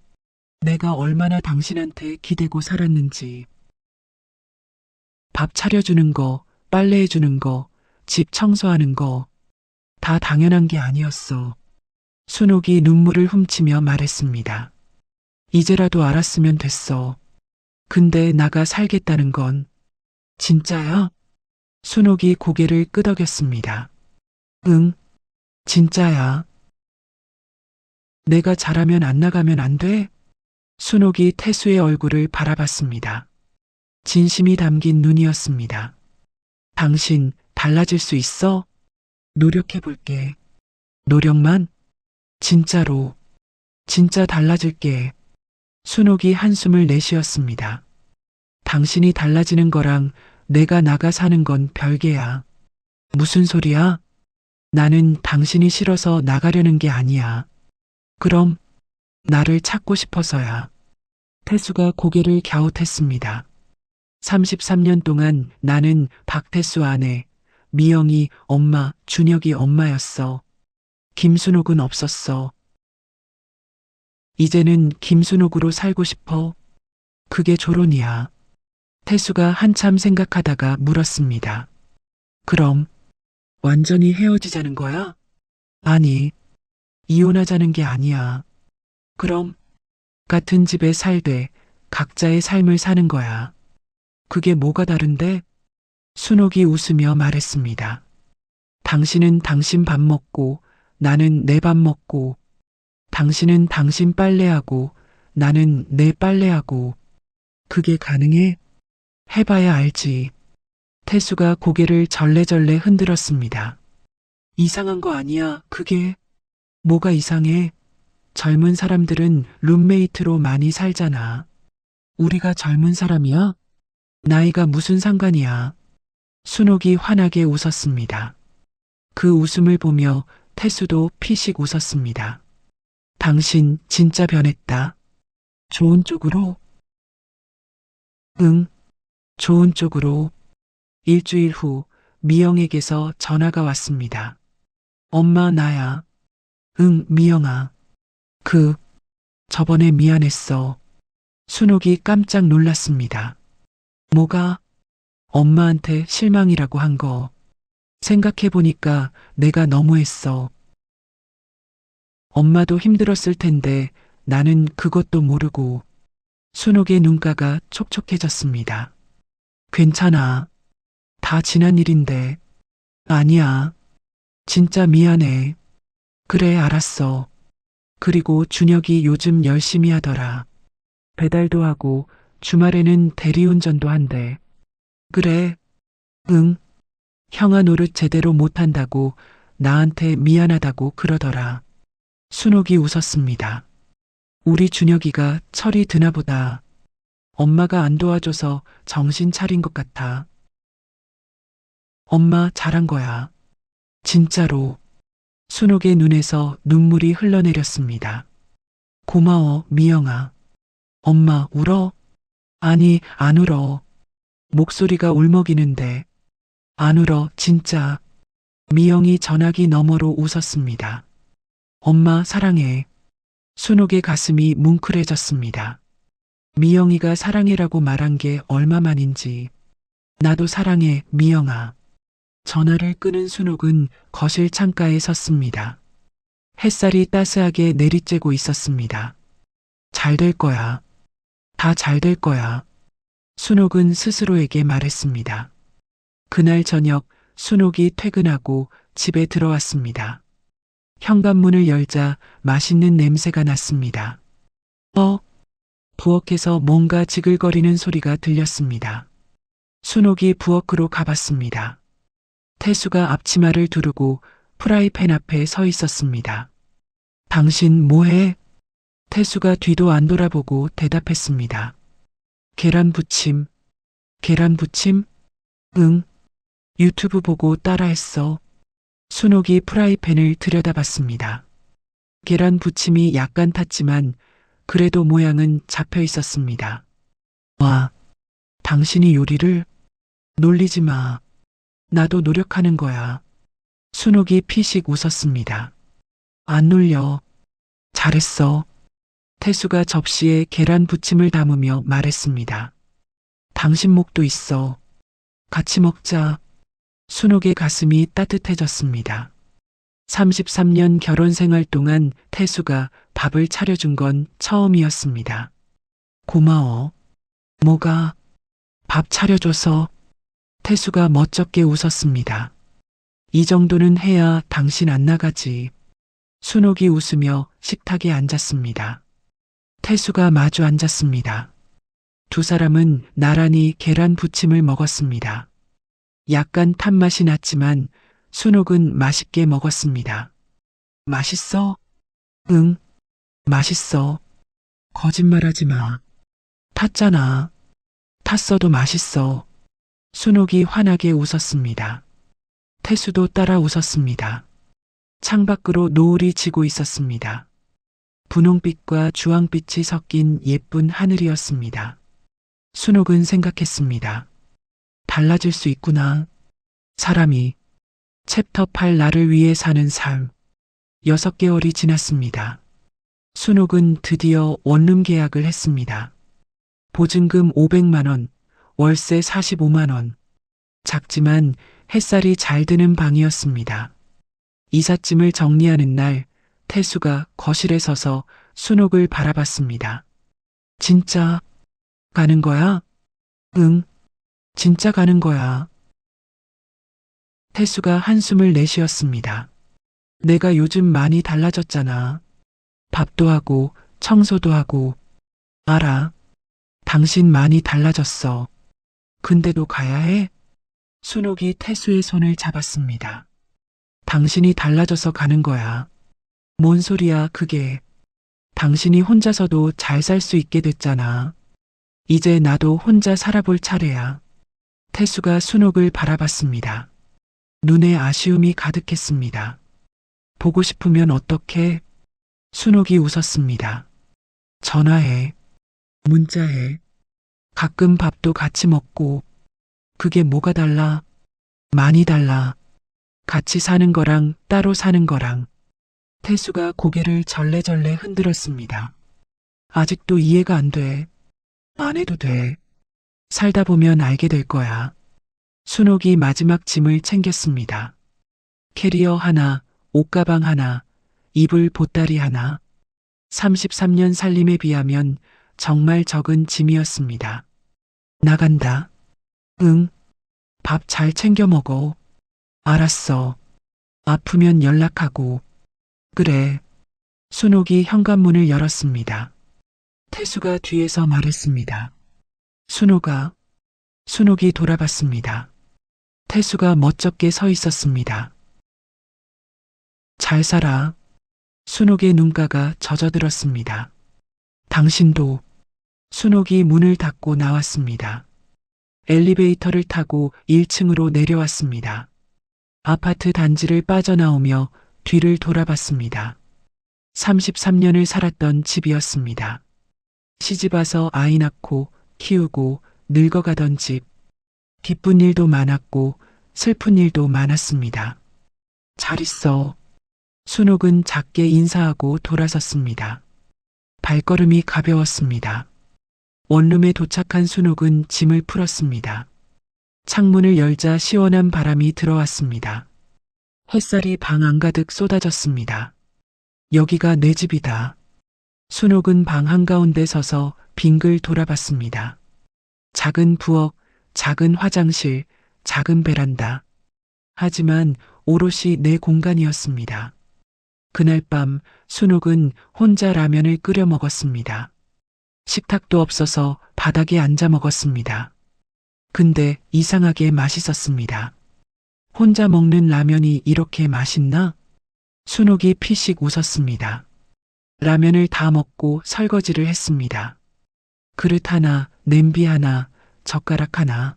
내가 얼마나 당신한테 기대고 살았는지. 밥 차려주는 거, 빨래해주는 거, 집 청소하는 거, 다 당연한 게 아니었어. 순옥이 눈물을 훔치며 말했습니다. 이제라도 알았으면 됐어. 근데 나가 살겠다는 건 진짜야? 순옥이 고개를 끄덕였습니다. 응, 진짜야. 내가 잘하면 안 나가면 안 돼? 순옥이 태수의 얼굴을 바라봤습니다. 진심이 담긴 눈이었습니다. 당신 달라질 수 있어? 노력해볼게. 노력만? 진짜로. 진짜 달라질게. 순옥이 한숨을 내쉬었습니다. 당신이 달라지는 거랑 내가 나가 사는 건 별개야. 무슨 소리야? 나는 당신이 싫어서 나가려는 게 아니야. 그럼 나를 찾고 싶어서야. 태수가 고개를 갸웃했습니다. 33년 동안 나는 박태수 아내, 미영이 엄마, 준혁이 엄마였어. 김순옥은 없었어. 이제는 김순옥으로 살고 싶어. 그게 조론이야. 태수가 한참 생각하다가 물었습니다. 그럼 완전히 헤어지자는 거야? 아니, 이혼하자는 게 아니야. 그럼 같은 집에 살되 각자의 삶을 사는 거야. 그게 뭐가 다른데? 순옥이 웃으며 말했습니다. 당신은 당신 밥 먹고 나는 내 밥 먹고 당신은 당신 빨래하고 나는 내 빨래하고 그게 가능해? 해봐야 알지. 태수가 고개를 절레절레 흔들었습니다. 이상한 거 아니야, 그게. 뭐가 이상해? 젊은 사람들은 룸메이트로 많이 살잖아. 우리가 젊은 사람이야? 나이가 무슨 상관이야. 순옥이 환하게 웃었습니다. 그 웃음을 보며 태수도 피식 웃었습니다. 당신 진짜 변했다. 좋은 쪽으로? 응, 좋은 쪽으로. 일주일 후 미영에게서 전화가 왔습니다. 엄마 나야. 응, 미영아. 저번에 미안했어. 순옥이 깜짝 놀랐습니다. 뭐가? 엄마한테 실망이라고 한 거. 생각해보니까 내가 너무했어. 엄마도 힘들었을 텐데 나는 그것도 모르고. 순옥의 눈가가 촉촉해졌습니다. 괜찮아. 다 지난 일인데. 아니야. 진짜 미안해. 그래, 알았어. 그리고 준혁이 요즘 열심히 하더라. 배달도 하고 주말에는 대리운전도 한대. 그래. 응. 형아 노릇 제대로 못한다고 나한테 미안하다고 그러더라. 순옥이 웃었습니다. 우리 준혁이가 철이 드나 보다. 엄마가 안 도와줘서 정신 차린 것 같아. 엄마 잘한 거야. 진짜로. 순옥의 눈에서 눈물이 흘러내렸습니다. 고마워, 미영아. 엄마 울어? 아니, 안 울어. 목소리가 울먹이는데. 안 울어, 진짜. 미영이 전화기 너머로 웃었습니다. 엄마 사랑해. 순옥의 가슴이 뭉클해졌습니다. 미영이가 사랑해라고 말한 게 얼마만인지. 나도 사랑해, 미영아. 전화를 끊은 순옥은 거실 창가에 섰습니다. 햇살이 따스하게 내리쬐고 있었습니다. 잘 될 거야. 다 잘 될 거야. 순옥은 스스로에게 말했습니다. 그날 저녁 순옥이 퇴근하고 집에 들어왔습니다. 현관문을 열자 맛있는 냄새가 났습니다. 부엌에서 뭔가 지글거리는 소리가 들렸습니다. 순옥이 부엌으로 가봤습니다. 태수가 앞치마를 두르고 프라이팬 앞에 서 있었습니다. 당신 뭐해? 태수가 뒤도 안 돌아보고 대답했습니다. 계란 부침. 계란 부침? 응. 유튜브 보고 따라했어. 순옥이 프라이팬을 들여다봤습니다. 계란 부침이 약간 탔지만 그래도 모양은 잡혀 있었습니다. 와, 당신이 요리를? 놀리지 마. 나도 노력하는 거야. 순옥이 피식 웃었습니다. 안 놀려. 잘했어. 태수가 접시에 계란 부침을 담으며 말했습니다. 당신 목도 있어. 같이 먹자. 순옥의 가슴이 따뜻해졌습니다. 33년 결혼 생활 동안 태수가 밥을 차려준 건 처음이었습니다. 고마워. 뭐가? 밥 차려줘서. 태수가 멋쩍게 웃었습니다. 이 정도는 해야 당신 안 나가지. 순옥이 웃으며 식탁에 앉았습니다. 태수가 마주 앉았습니다. 두 사람은 나란히 계란 부침을 먹었습니다. 약간 탄맛이 났지만 순옥은 맛있게 먹었습니다. 맛있어? 응, 맛있어. 거짓말하지 마. 탔잖아. 탔어도 맛있어. 순옥이 환하게 웃었습니다. 태수도 따라 웃었습니다. 창밖으로 노을이 지고 있었습니다. 분홍빛과 주황빛이 섞인 예쁜 하늘이었습니다. 순옥은 생각했습니다. 달라질 수 있구나. 사람이. 챕터 8 나를 위해 사는 삶. 6개월이 지났습니다. 순옥은 드디어 원룸 계약을 했습니다. 보증금 500만 원, 월세 45만 원. 작지만 햇살이 잘 드는 방이었습니다. 이삿짐을 정리하는 날, 태수가 거실에 서서 순옥을 바라봤습니다. 진짜 가는 거야? 응, 진짜 가는 거야. 태수가 한숨을 내쉬었습니다. 내가 요즘 많이 달라졌잖아. 밥도 하고 청소도 하고. 알아. 당신 많이 달라졌어. 근데도 가야 해? 순옥이 태수의 손을 잡았습니다. 당신이 달라져서 가는 거야. 뭔 소리야, 그게. 당신이 혼자서도 잘 살 수 있게 됐잖아. 이제 나도 혼자 살아볼 차례야. 태수가 순옥을 바라봤습니다. 눈에 아쉬움이 가득했습니다. 보고 싶으면 어떡해? 순옥이 웃었습니다. 전화해. 문자해. 가끔 밥도 같이 먹고. 그게 뭐가 달라? 많이 달라. 같이 사는 거랑 따로 사는 거랑. 태수가 고개를 절레절레 흔들었습니다. 아직도 이해가 안 돼. 안 해도 돼. 살다 보면 알게 될 거야. 순옥이 마지막 짐을 챙겼습니다. 캐리어 하나, 옷가방 하나, 이불 보따리 하나. 33년 살림에 비하면 정말 적은 짐이었습니다. 나간다. 응. 밥 잘 챙겨 먹어. 알았어. 아프면 연락하고. 그래. 순옥이 현관문을 열었습니다. 태수가 뒤에서 말했습니다. 순옥아. 순옥이 돌아봤습니다. 태수가 멋쩍게 서 있었습니다. 잘 살아. 순옥의 눈가가 젖어들었습니다. 당신도. 순옥이 문을 닫고 나왔습니다. 엘리베이터를 타고 1층으로 내려왔습니다. 아파트 단지를 빠져나오며 뒤를 돌아봤습니다. 33년을 살았던 집이었습니다. 시집와서 아이 낳고 키우고 늙어가던 집. 기쁜 일도 많았고 슬픈 일도 많았습니다. 잘 있어. 순옥은 작게 인사하고 돌아섰습니다. 발걸음이 가벼웠습니다. 원룸에 도착한 순옥은 짐을 풀었습니다. 창문을 열자 시원한 바람이 들어왔습니다. 햇살이 방 안가득 쏟아졌습니다. 여기가 내 집이다. 순옥은 방 한가운데 서서 빙글 돌아봤습니다. 작은 부엌, 작은 화장실, 작은 베란다. 하지만 오롯이 내 공간이었습니다. 그날 밤 순옥은 혼자 라면을 끓여 먹었습니다. 식탁도 없어서 바닥에 앉아 먹었습니다. 근데 이상하게 맛있었습니다. 혼자 먹는 라면이 이렇게 맛있나? 순옥이 피식 웃었습니다. 라면을 다 먹고 설거지를 했습니다. 그릇 하나, 냄비 하나, 젓가락 하나.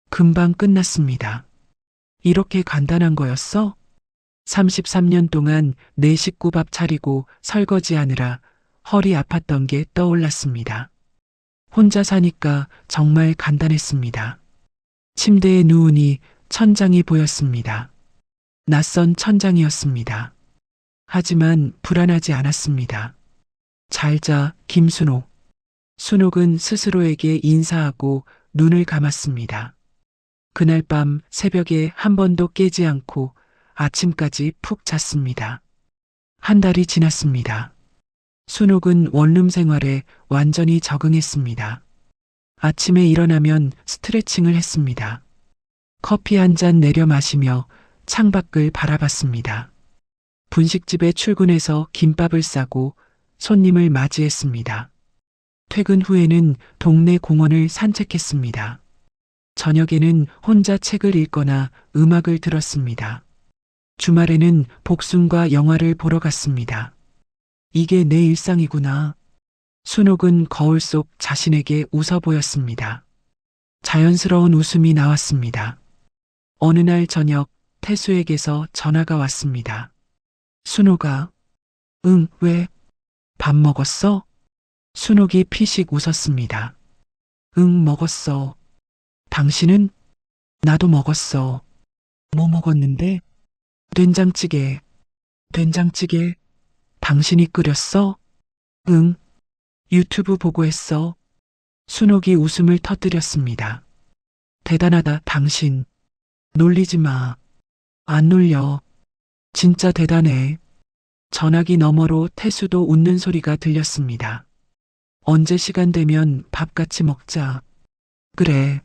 금방 끝났습니다. 이렇게 간단한 거였어? 33년 동안 내 식구 밥 차리고 설거지하느라 허리 아팠던 게 떠올랐습니다. 혼자 사니까 정말 간단했습니다. 침대에 누우니 천장이 보였습니다. 낯선 천장이었습니다. 하지만 불안하지 않았습니다. 잘 자, 김순옥. 순옥은 스스로에게 인사하고 눈을 감았습니다. 그날 밤 새벽에 한 번도 깨지 않고 아침까지 푹 잤습니다. 한 달이 지났습니다. 순옥은 원룸 생활에 완전히 적응했습니다. 아침에 일어나면 스트레칭을 했습니다. 커피 한 잔 내려 마시며 창밖을 바라봤습니다. 분식집에 출근해서 김밥을 싸고 손님을 맞이했습니다. 퇴근 후에는 동네 공원을 산책했습니다. 저녁에는 혼자 책을 읽거나 음악을 들었습니다. 주말에는 복순과 영화를 보러 갔습니다. 이게 내 일상이구나. 순옥은 거울 속 자신에게 웃어 보였습니다. 자연스러운 웃음이 나왔습니다. 어느 날 저녁 태수에게서 전화가 왔습니다. 순옥아. 응, 왜? 밥 먹었어? 순옥이 피식 웃었습니다. 응, 먹었어. 당신은? 나도 먹었어. 뭐 먹었는데? 된장찌개. 된장찌개? 당신이 끓였어? 응. 유튜브 보고 했어. 순옥이 웃음을 터뜨렸습니다. 대단하다, 당신. 놀리지 마. 안 놀려. 진짜 대단해. 전화기 너머로 태수도 웃는 소리가 들렸습니다. 언제 시간 되면 밥 같이 먹자. 그래.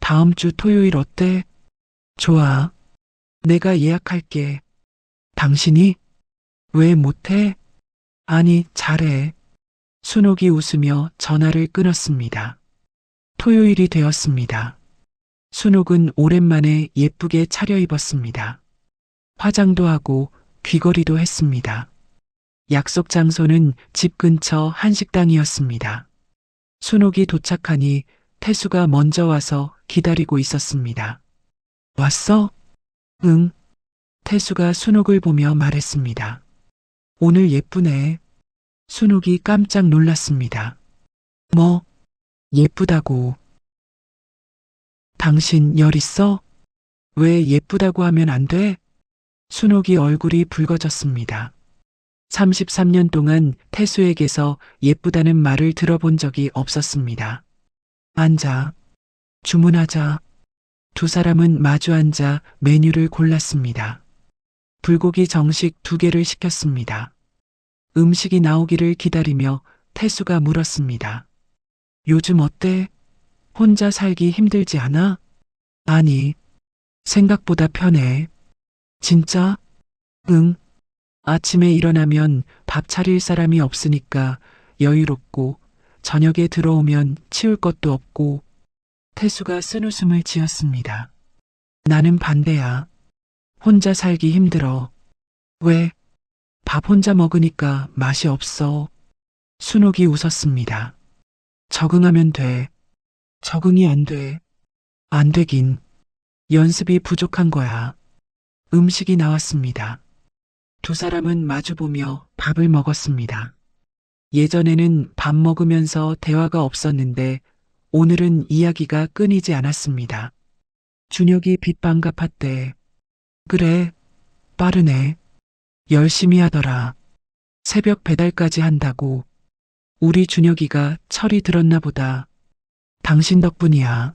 다음 주 토요일 어때? 좋아. 내가 예약할게. 당신이? 왜 못해? 아니, 잘해. 순옥이 웃으며 전화를 끊었습니다. 토요일이 되었습니다. 순옥은 오랜만에 예쁘게 차려입었습니다. 화장도 하고 귀걸이도 했습니다. 약속 장소는 집 근처 한식당이었습니다. 순옥이 도착하니 태수가 먼저 와서 기다리고 있었습니다. 왔어? 응. 태수가 순옥을 보며 말했습니다. 오늘 예쁘네. 순옥이 깜짝 놀랐습니다. 뭐? 예쁘다고. 당신 열 있어? 왜 예쁘다고 하면 안 돼? 순옥이 얼굴이 붉어졌습니다. 33년 동안 태수에게서 예쁘다는 말을 들어본 적이 없었습니다. 앉아. 주문하자. 두 사람은 마주 앉아 메뉴를 골랐습니다. 불고기 정식 2개를 시켰습니다. 음식이 나오기를 기다리며 태수가 물었습니다. 요즘 어때? 혼자 살기 힘들지 않아? 아니, 생각보다 편해. 진짜? 응. 아침에 일어나면 밥 차릴 사람이 없으니까 여유롭고 저녁에 들어오면 치울 것도 없고. 태수가 쓴웃음을 지었습니다. 나는 반대야. 혼자 살기 힘들어. 왜? 밥 혼자 먹으니까 맛이 없어. 순옥이 웃었습니다. 적응하면 돼. 적응이 안 돼. 안 되긴. 연습이 부족한 거야. 음식이 나왔습니다. 두 사람은 마주보며 밥을 먹었습니다. 예전에는 밥 먹으면서 대화가 없었는데 오늘은 이야기가 끊이지 않았습니다. 준혁이 빚방 갚았대. 그래, 빠르네. 열심히 하더라. 새벽 배달까지 한다고. 우리 준혁이가 철이 들었나 보다. 당신 덕분이야.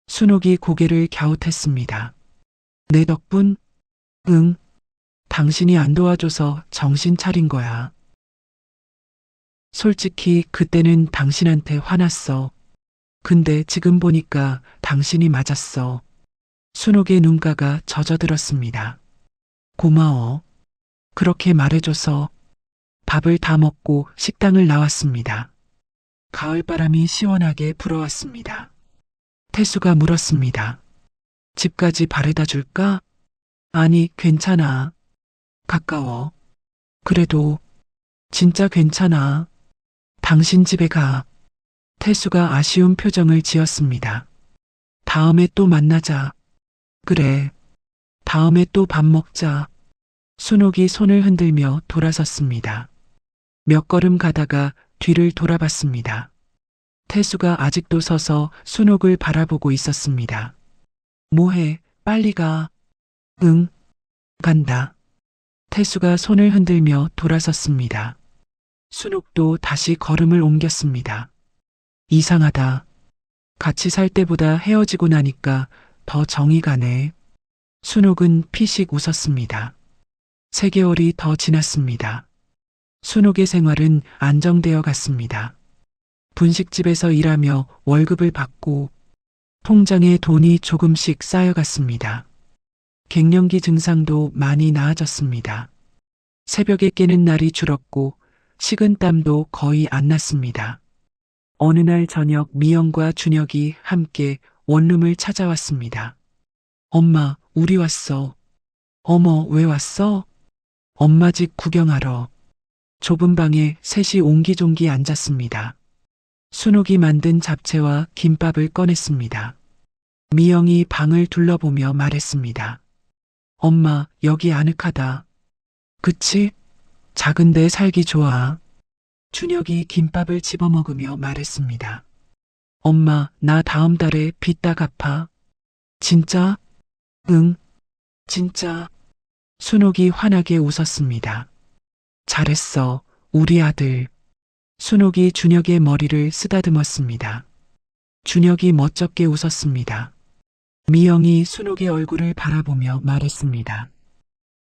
순옥이 고개를 갸웃했습니다. 내 덕분? 응. 당신이 안 도와줘서 정신 차린 거야. 솔직히 그때는 당신한테 화났어. 근데 지금 보니까 당신이 맞았어. 순옥의 눈가가 젖어들었습니다. 고마워. 그렇게 말해줘서. 밥을 다 먹고 식당을 나왔습니다. 가을바람이 시원하게 불어왔습니다. 태수가 물었습니다. 집까지 바래다 줄까? 아니, 괜찮아. 가까워. 그래도 진짜 괜찮아. 당신 집에 가. 태수가 아쉬운 표정을 지었습니다. 다음에 또 만나자. 그래. 다음에 또 밥 먹자. 순옥이 손을 흔들며 돌아섰습니다. 몇 걸음 가다가 뒤를 돌아봤습니다. 태수가 아직도 서서 순옥을 바라보고 있었습니다. 뭐해? 빨리 가. 응, 간다. 태수가 손을 흔들며 돌아섰습니다. 순옥도 다시 걸음을 옮겼습니다. 이상하다. 같이 살 때보다 헤어지고 나니까 더 정이 가네. 순옥은 피식 웃었습니다. 3개월이 더 지났습니다. 순옥의 생활은 안정되어 갔습니다. 분식집에서 일하며 월급을 받고 통장에 돈이 조금씩 쌓여갔습니다. 갱년기 증상도 많이 나아졌습니다. 새벽에 깨는 날이 줄었고 식은땀도 거의 안 났습니다. 어느 날 저녁 미영과 준혁이 함께 원룸을 찾아왔습니다. 엄마, 우리 왔어. 어머, 왜 왔어? 엄마 집 구경하러. 좁은 방에 셋이 옹기종기 앉았습니다. 순옥이 만든 잡채와 김밥을 꺼냈습니다. 미영이 방을 둘러보며 말했습니다. 엄마, 여기 아늑하다. 그치? 작은데 살기 좋아. 준혁이 김밥을 집어먹으며 말했습니다. 엄마, 나 다음 달에 빚 다 갚아. 진짜? 응, 진짜. 순옥이 환하게 웃었습니다. 잘했어, 우리 아들. 순옥이 준혁의 머리를 쓰다듬었습니다. 준혁이 멋쩍게 웃었습니다. 미영이 순옥의 얼굴을 바라보며 말했습니다.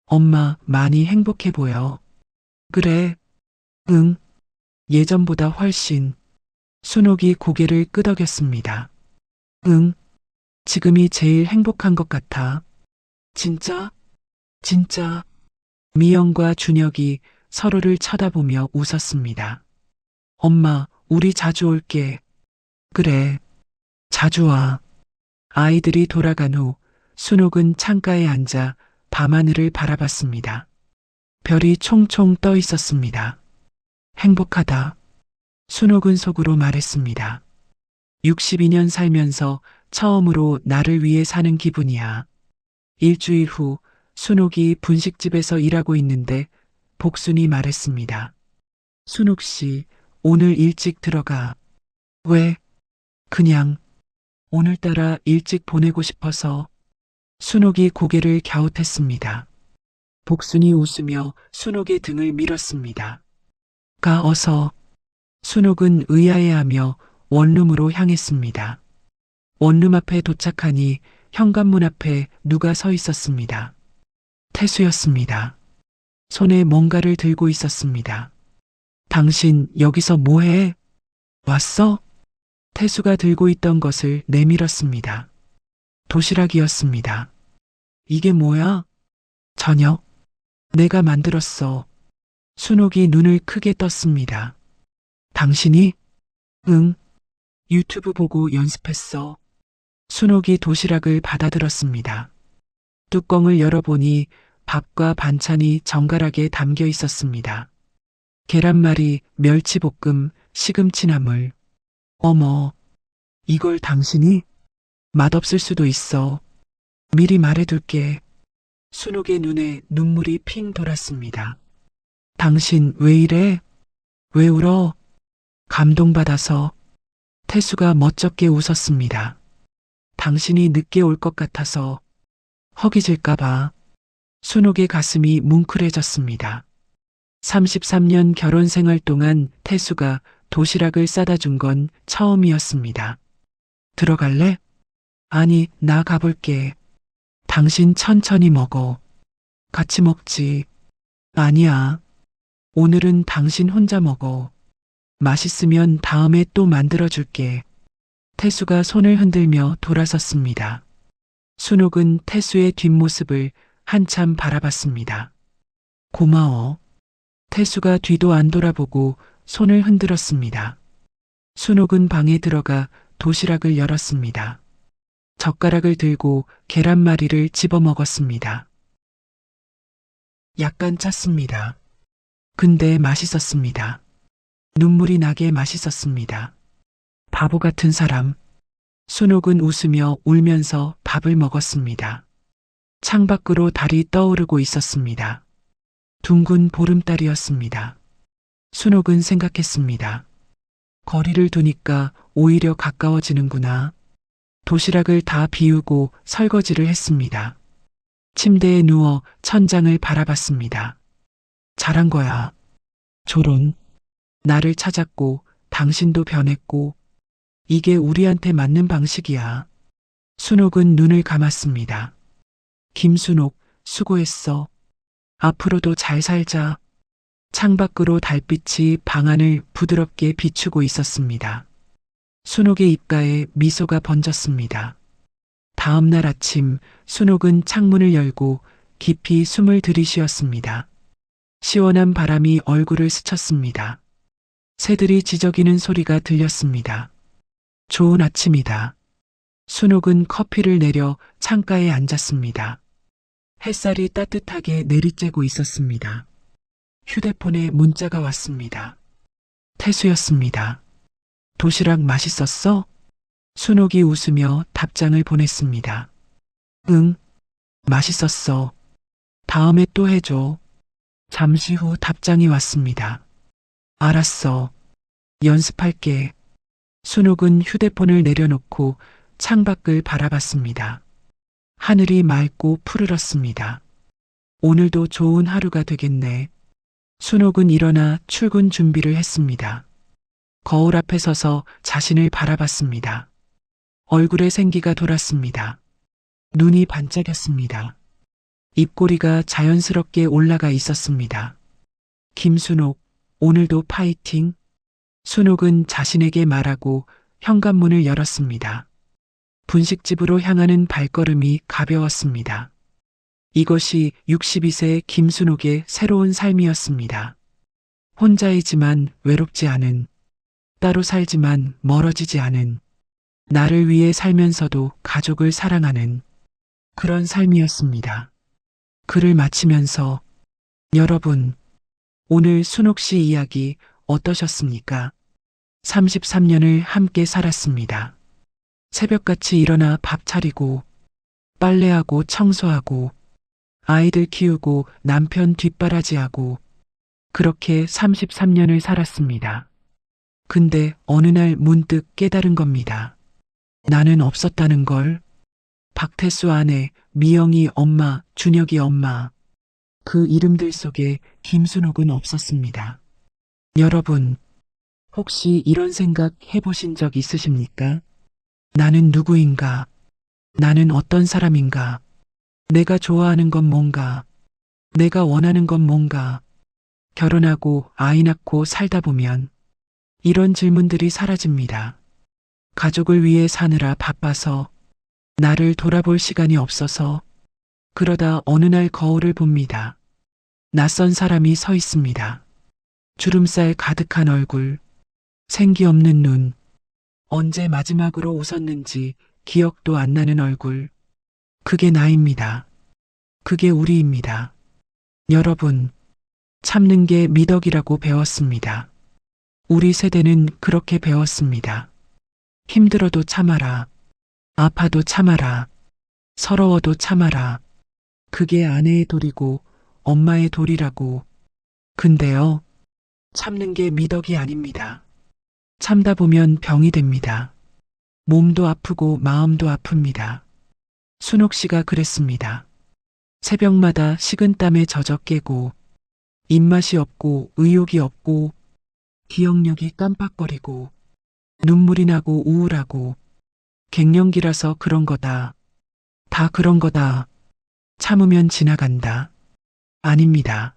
엄마, 많이 행복해 보여. 그래. 응. 예전보다 훨씬. 순옥이 고개를 끄덕였습니다. 응. 지금이 제일 행복한 것 같아. 진짜? 진짜. 미영과 준혁이 서로를 쳐다보며 웃었습니다. 엄마, 우리 자주 올게. 그래. 자주 와. 아이들이 돌아간 후 순옥은 창가에 앉아 밤하늘을 바라봤습니다. 별이 총총 떠 있었습니다. 행복하다. 순옥은 속으로 말했습니다. 62년 살면서 처음으로 나를 위해 사는 기분이야. 일주일 후 순옥이 분식집에서 일하고 있는데 복순이 말했습니다. 순옥 씨, 오늘 일찍 들어가. 왜? 그냥 오늘따라 일찍 보내고 싶어서. 순옥이 고개를 갸웃했습니다. 복순이 웃으며 순옥의 등을 밀었습니다. 가 어서. 순옥은 의아해하며 원룸으로 향했습니다. 원룸 앞에 도착하니 현관문 앞에 누가 서 있었습니다. 태수였습니다. 손에 뭔가를 들고 있었습니다. 당신 여기서 뭐해? 왔어? 태수가 들고 있던 것을 내밀었습니다. 도시락이었습니다. 이게 뭐야? 저녁. 내가 만들었어. 순옥이 눈을 크게 떴습니다. 당신이? 응. 유튜브 보고 연습했어. 순옥이 도시락을 받아들었습니다. 뚜껑을 열어보니 밥과 반찬이 정갈하게 담겨 있었습니다. 계란말이, 멸치볶음, 시금치나물. 어머, 이걸 당신이? 맛없을 수도 있어. 미리 말해둘게. 순옥의 눈에 눈물이 핑 돌았습니다. 당신 왜 이래? 왜 울어? 감동받아서. 태수가 멋쩍게 웃었습니다. 당신이 늦게 올 것 같아서. 허기질까봐. 순옥의 가슴이 뭉클해졌습니다. 33년 결혼 생활 동안 태수가 도시락을 싸다 준 건 처음이었습니다. 들어갈래? 아니, 나 가볼게. 당신 천천히 먹어. 같이 먹지. 아니야. 오늘은 당신 혼자 먹어. 맛있으면 다음에 또 만들어줄게. 태수가 손을 흔들며 돌아섰습니다. 순옥은 태수의 뒷모습을 한참 바라봤습니다. 고마워. 태수가 뒤도 안 돌아보고 손을 흔들었습니다. 순옥은 방에 들어가 도시락을 열었습니다. 젓가락을 들고 계란말이를 집어 먹었습니다. 약간 짰습니다. 근데 맛있었습니다. 눈물이 나게 맛있었습니다. 바보 같은 사람. 순옥은 웃으며 울면서 밥을 먹었습니다. 창밖으로 달이 떠오르고 있었습니다. 둥근 보름달이었습니다. 순옥은 생각했습니다. 거리를 두니까 오히려 가까워지는구나. 도시락을 다 비우고 설거지를 했습니다. 침대에 누워 천장을 바라봤습니다. 잘한 거야. 조론. 나를 찾았고 당신도 변했고 이게 우리한테 맞는 방식이야. 순옥은 눈을 감았습니다. 김순옥, 수고했어. 앞으로도 잘 살자. 창밖으로 달빛이 방 안을 부드럽게 비추고 있었습니다. 순옥의 입가에 미소가 번졌습니다. 다음 날 아침 순옥은 창문을 열고 깊이 숨을 들이쉬었습니다. 시원한 바람이 얼굴을 스쳤습니다. 새들이 지저귀는 소리가 들렸습니다. 좋은 아침이다. 순옥은 커피를 내려 창가에 앉았습니다. 햇살이 따뜻하게 내리쬐고 있었습니다. 휴대폰에 문자가 왔습니다. 태수였습니다. 도시락 맛있었어? 순옥이 웃으며 답장을 보냈습니다. 응, 맛있었어. 다음에 또 해줘. 잠시 후 답장이 왔습니다. 알았어. 연습할게. 순옥은 휴대폰을 내려놓고 창밖을 바라봤습니다. 하늘이 맑고 푸르렀습니다. 오늘도 좋은 하루가 되겠네. 순옥은 일어나 출근 준비를 했습니다. 거울 앞에 서서 자신을 바라봤습니다. 얼굴에 생기가 돌았습니다. 눈이 반짝였습니다. 입꼬리가 자연스럽게 올라가 있었습니다. 김순옥, 오늘도 파이팅. 순옥은 자신에게 말하고 현관문을 열었습니다. 분식집으로 향하는 발걸음이 가벼웠습니다. 이것이 62세 김순옥의 새로운 삶이었습니다. 혼자이지만 외롭지 않은, 따로 살지만 멀어지지 않은, 나를 위해 살면서도 가족을 사랑하는 그런 삶이었습니다. 글을 마치면서 여러분, 오늘 순옥 씨 이야기 어떠셨습니까? 33년을 함께 살았습니다. 새벽같이 일어나 밥 차리고 빨래하고 청소하고 아이들 키우고 남편 뒷바라지하고 그렇게 33년을 살았습니다. 근데 어느 날 문득 깨달은 겁니다. 나는 없었다는 걸. 박태수 아내, 미영이 엄마, 준혁이 엄마. 그 이름들 속에 김순옥은 없었습니다. 여러분, 혹시 이런 생각 해보신 적 있으십니까? 나는 누구인가? 나는 어떤 사람인가? 내가 좋아하는 건 뭔가? 내가 원하는 건 뭔가? 결혼하고 아이 낳고 살다 보면 이런 질문들이 사라집니다. 가족을 위해 사느라 바빠서, 나를 돌아볼 시간이 없어서, 그러다 어느 날 거울을 봅니다. 낯선 사람이 서 있습니다. 주름살 가득한 얼굴, 생기 없는 눈, 언제 마지막으로 웃었는지 기억도 안 나는 얼굴. 그게 나입니다. 그게 우리입니다. 여러분, 참는 게 미덕이라고 배웠습니다. 우리 세대는 그렇게 배웠습니다. 힘들어도 참아라. 아파도 참아라. 서러워도 참아라. 그게 아내의 도리고 엄마의 도리라고. 근데요, 참는 게 미덕이 아닙니다. 참다 보면 병이 됩니다. 몸도 아프고 마음도 아픕니다. 순옥 씨가 그랬습니다. 새벽마다 식은땀에 젖어 깨고, 입맛이 없고 의욕이 없고, 기억력이 깜빡거리고, 눈물이 나고 우울하고, 갱년기라서 그런 거다. 다 그런 거다. 참으면 지나간다. 아닙니다.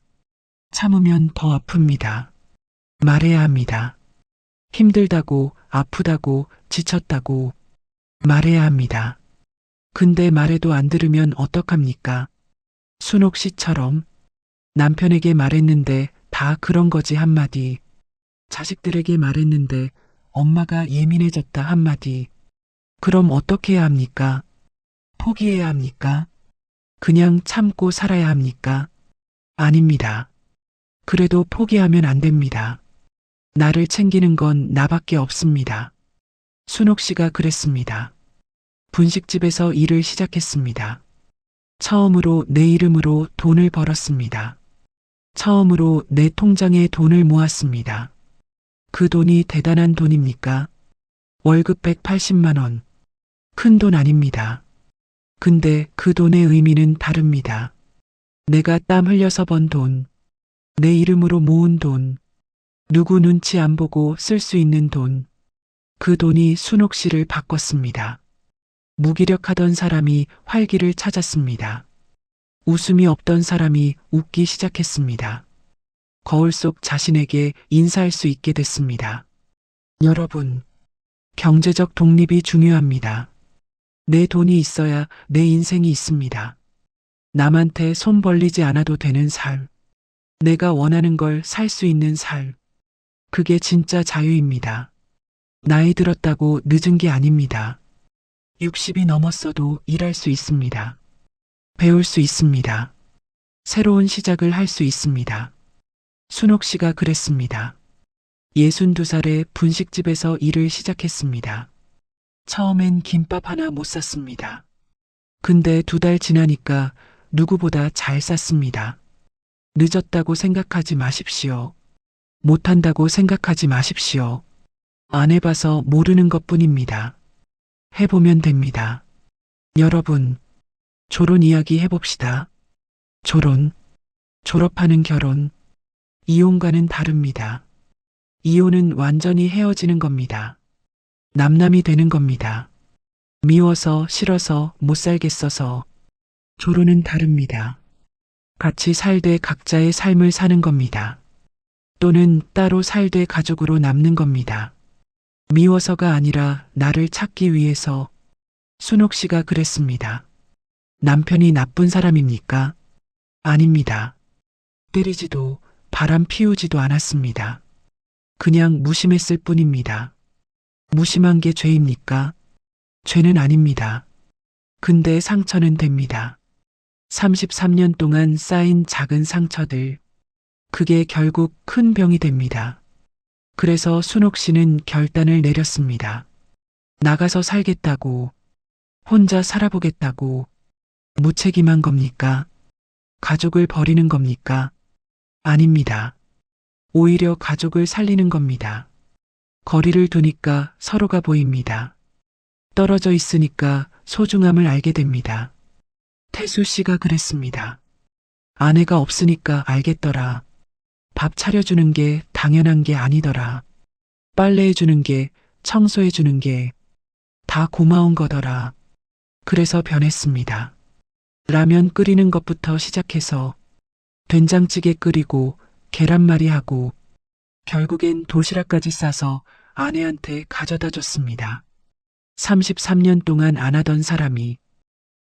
참으면 더 아픕니다. 말해야 합니다. 힘들다고, 아프다고, 지쳤다고 말해야 합니다. 근데 말해도 안 들으면 어떡합니까? 순옥 씨처럼 남편에게 말했는데 다 그런 거지 한마디. 자식들에게 말했는데 엄마가 예민해졌다 한마디. 그럼 어떻게 해야 합니까? 포기해야 합니까? 그냥 참고 살아야 합니까? 아닙니다. 그래도 포기하면 안 됩니다. 나를 챙기는 건 나밖에 없습니다. 순옥 씨가 그랬습니다. 분식집에서 일을 시작했습니다. 처음으로 내 이름으로 돈을 벌었습니다. 처음으로 내 통장에 돈을 모았습니다. 그 돈이 대단한 돈입니까? 월급 180만 원. 큰 돈 아닙니다. 근데 그 돈의 의미는 다릅니다. 내가 땀 흘려서 번 돈, 내 이름으로 모은 돈, 누구 눈치 안 보고 쓸 수 있는 돈, 그 돈이 순옥 씨를 바꿨습니다. 무기력하던 사람이 활기를 찾았습니다. 웃음이 없던 사람이 웃기 시작했습니다. 거울 속 자신에게 인사할 수 있게 됐습니다. 여러분, 경제적 독립이 중요합니다. 내 돈이 있어야 내 인생이 있습니다. 남한테 손 벌리지 않아도 되는 삶. 내가 원하는 걸 살 수 있는 삶. 그게 진짜 자유입니다. 나이 들었다고 늦은 게 아닙니다. 60이 넘었어도 일할 수 있습니다. 배울 수 있습니다. 새로운 시작을 할 수 있습니다. 순옥 씨가 그랬습니다. 62살에 분식집에서 일을 시작했습니다. 처음엔 김밥 하나 못 샀습니다. 근데 2달 지나니까 누구보다 잘 쌌습니다. 늦었다고 생각하지 마십시오. 못한다고 생각하지 마십시오. 안 해봐서 모르는 것 뿐입니다. 해보면 됩니다. 여러분, 결혼 이야기 해봅시다. 결혼, 졸업하는 결혼, 이혼과는 다릅니다. 이혼은 완전히 헤어지는 겁니다. 남남이 되는 겁니다. 미워서 싫어서 못 살겠어서. 결혼은 다릅니다. 같이 살되 각자의 삶을 사는 겁니다. 또는 따로 살되 가족으로 남는 겁니다. 미워서가 아니라 나를 찾기 위해서. 순옥 씨가 그랬습니다. 남편이 나쁜 사람입니까? 아닙니다. 때리지도 바람 피우지도 않았습니다. 그냥 무심했을 뿐입니다. 무심한 게 죄입니까? 죄는 아닙니다. 근데 상처는 됩니다. 33년 동안 쌓인 작은 상처들. 그게 결국 큰 병이 됩니다. 그래서 순옥 씨는 결단을 내렸습니다. 나가서 살겠다고, 혼자 살아보겠다고. 무책임한 겁니까? 가족을 버리는 겁니까? 아닙니다. 오히려 가족을 살리는 겁니다. 거리를 두니까 서로가 보입니다. 떨어져 있으니까 소중함을 알게 됩니다. 태수 씨가 그랬습니다. 아내가 없으니까 알겠더라. 밥 차려주는 게 당연한 게 아니더라. 빨래해주는 게, 청소해주는 게 다 고마운 거더라. 그래서 변했습니다. 라면 끓이는 것부터 시작해서 된장찌개 끓이고 계란말이 하고 결국엔 도시락까지 싸서 아내한테 가져다 줬습니다. 33년 동안 안 하던 사람이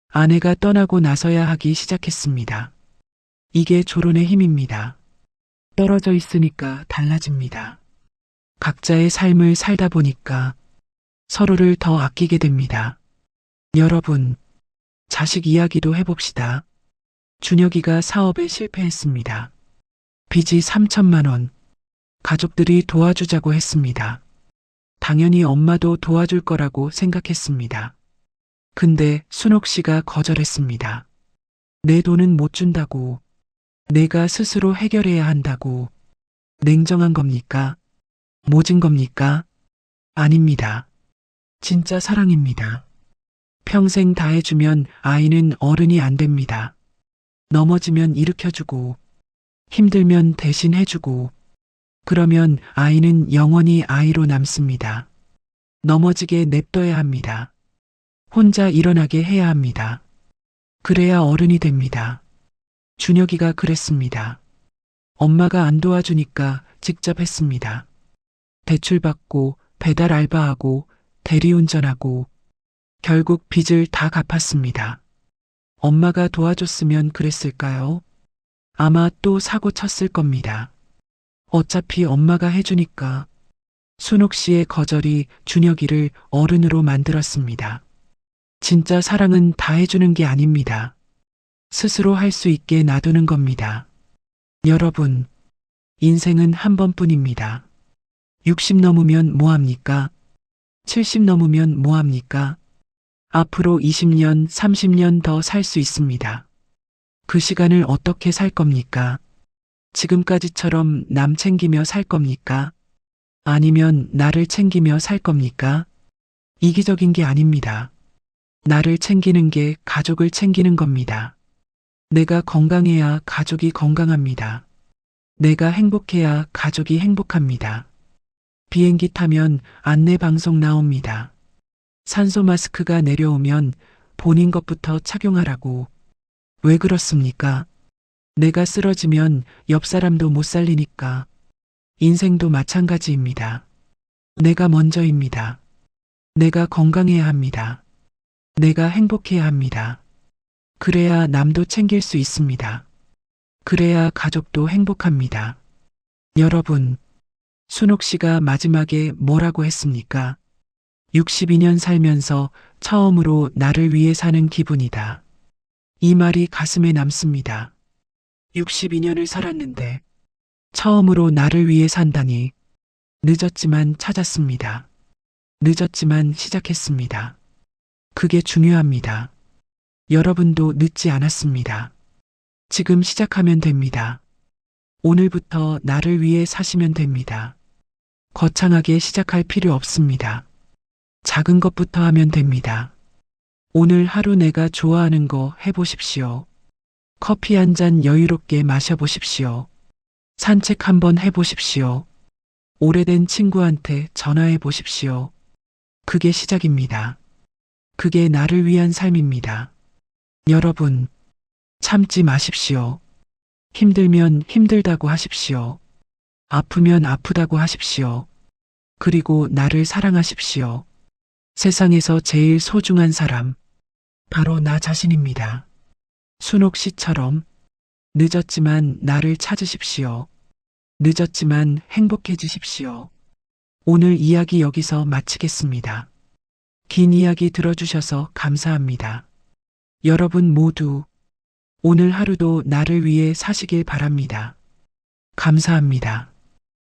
아내가 떠나고 나서야 하기 시작했습니다. 이게 결혼의 힘입니다. 떨어져 있으니까 달라집니다. 각자의 삶을 살다 보니까 서로를 더 아끼게 됩니다. 여러분, 자식 이야기도 해봅시다. 준혁이가 사업에 실패했습니다. 빚이 3천만 원. 가족들이 도와주자고 했습니다. 당연히 엄마도 도와줄 거라고 생각했습니다. 근데 순옥 씨가 거절했습니다. 내 돈은 못 준다고. 내가 스스로 해결해야 한다고. 냉정한 겁니까? 모진 겁니까? 아닙니다. 진짜 사랑입니다. 평생 다 해주면 아이는 어른이 안 됩니다. 넘어지면 일으켜주고, 힘들면 대신 해주고, 그러면 아이는 영원히 아이로 남습니다. 넘어지게 냅둬야 합니다. 혼자 일어나게 해야 합니다. 그래야 어른이 됩니다. 준혁이가 그랬습니다. 엄마가 안 도와주니까 직접 했습니다. 대출받고 배달 알바하고 대리운전하고 결국 빚을 다 갚았습니다. 엄마가 도와줬으면 그랬을까요? 아마 또 사고 쳤을 겁니다. 어차피 엄마가 해주니까. 순옥 씨의 거절이 준혁이를 어른으로 만들었습니다. 진짜 사랑은 다 해주는 게 아닙니다. 스스로 할 수 있게 놔두는 겁니다. 여러분, 인생은 한 번뿐입니다. 60 넘으면 뭐합니까? 70 넘으면 뭐합니까? 앞으로 20년, 30년 더 살 수 있습니다. 그 시간을 어떻게 살 겁니까? 지금까지처럼 남 챙기며 살 겁니까? 아니면 나를 챙기며 살 겁니까? 이기적인 게 아닙니다. 나를 챙기는 게 가족을 챙기는 겁니다. 내가 건강해야 가족이 건강합니다. 내가 행복해야 가족이 행복합니다. 비행기 타면 안내 방송 나옵니다. 산소 마스크가 내려오면 본인 것부터 착용하라고. 왜 그렇습니까? 내가 쓰러지면 옆 사람도 못 살리니까. 인생도 마찬가지입니다. 내가 먼저입니다. 내가 건강해야 합니다. 내가 행복해야 합니다. 그래야 남도 챙길 수 있습니다. 그래야 가족도 행복합니다. 여러분, 순옥 씨가 마지막에 뭐라고 했습니까? 62년 살면서 처음으로 나를 위해 사는 기분이다. 이 말이 가슴에 남습니다. 62년을 살았는데 처음으로 나를 위해 산다니. 늦었지만 찾았습니다. 늦었지만 시작했습니다. 그게 중요합니다. 여러분도 늦지 않았습니다. 지금 시작하면 됩니다. 오늘부터 나를 위해 사시면 됩니다. 거창하게 시작할 필요 없습니다. 작은 것부터 하면 됩니다. 오늘 하루 내가 좋아하는 거 해보십시오. 커피 한 잔 여유롭게 마셔보십시오. 산책 한번 해보십시오. 오래된 친구한테 전화해 보십시오. 그게 시작입니다. 그게 나를 위한 삶입니다. 여러분, 참지 마십시오. 힘들면 힘들다고 하십시오. 아프면 아프다고 하십시오. 그리고 나를 사랑하십시오. 세상에서 제일 소중한 사람, 바로 나 자신입니다. 순옥 씨처럼 늦었지만 나를 찾으십시오. 늦었지만 행복해지십시오. 오늘 이야기 여기서 마치겠습니다. 긴 이야기 들어주셔서 감사합니다. 여러분 모두 오늘 하루도 나를 위해 사시길 바랍니다. 감사합니다.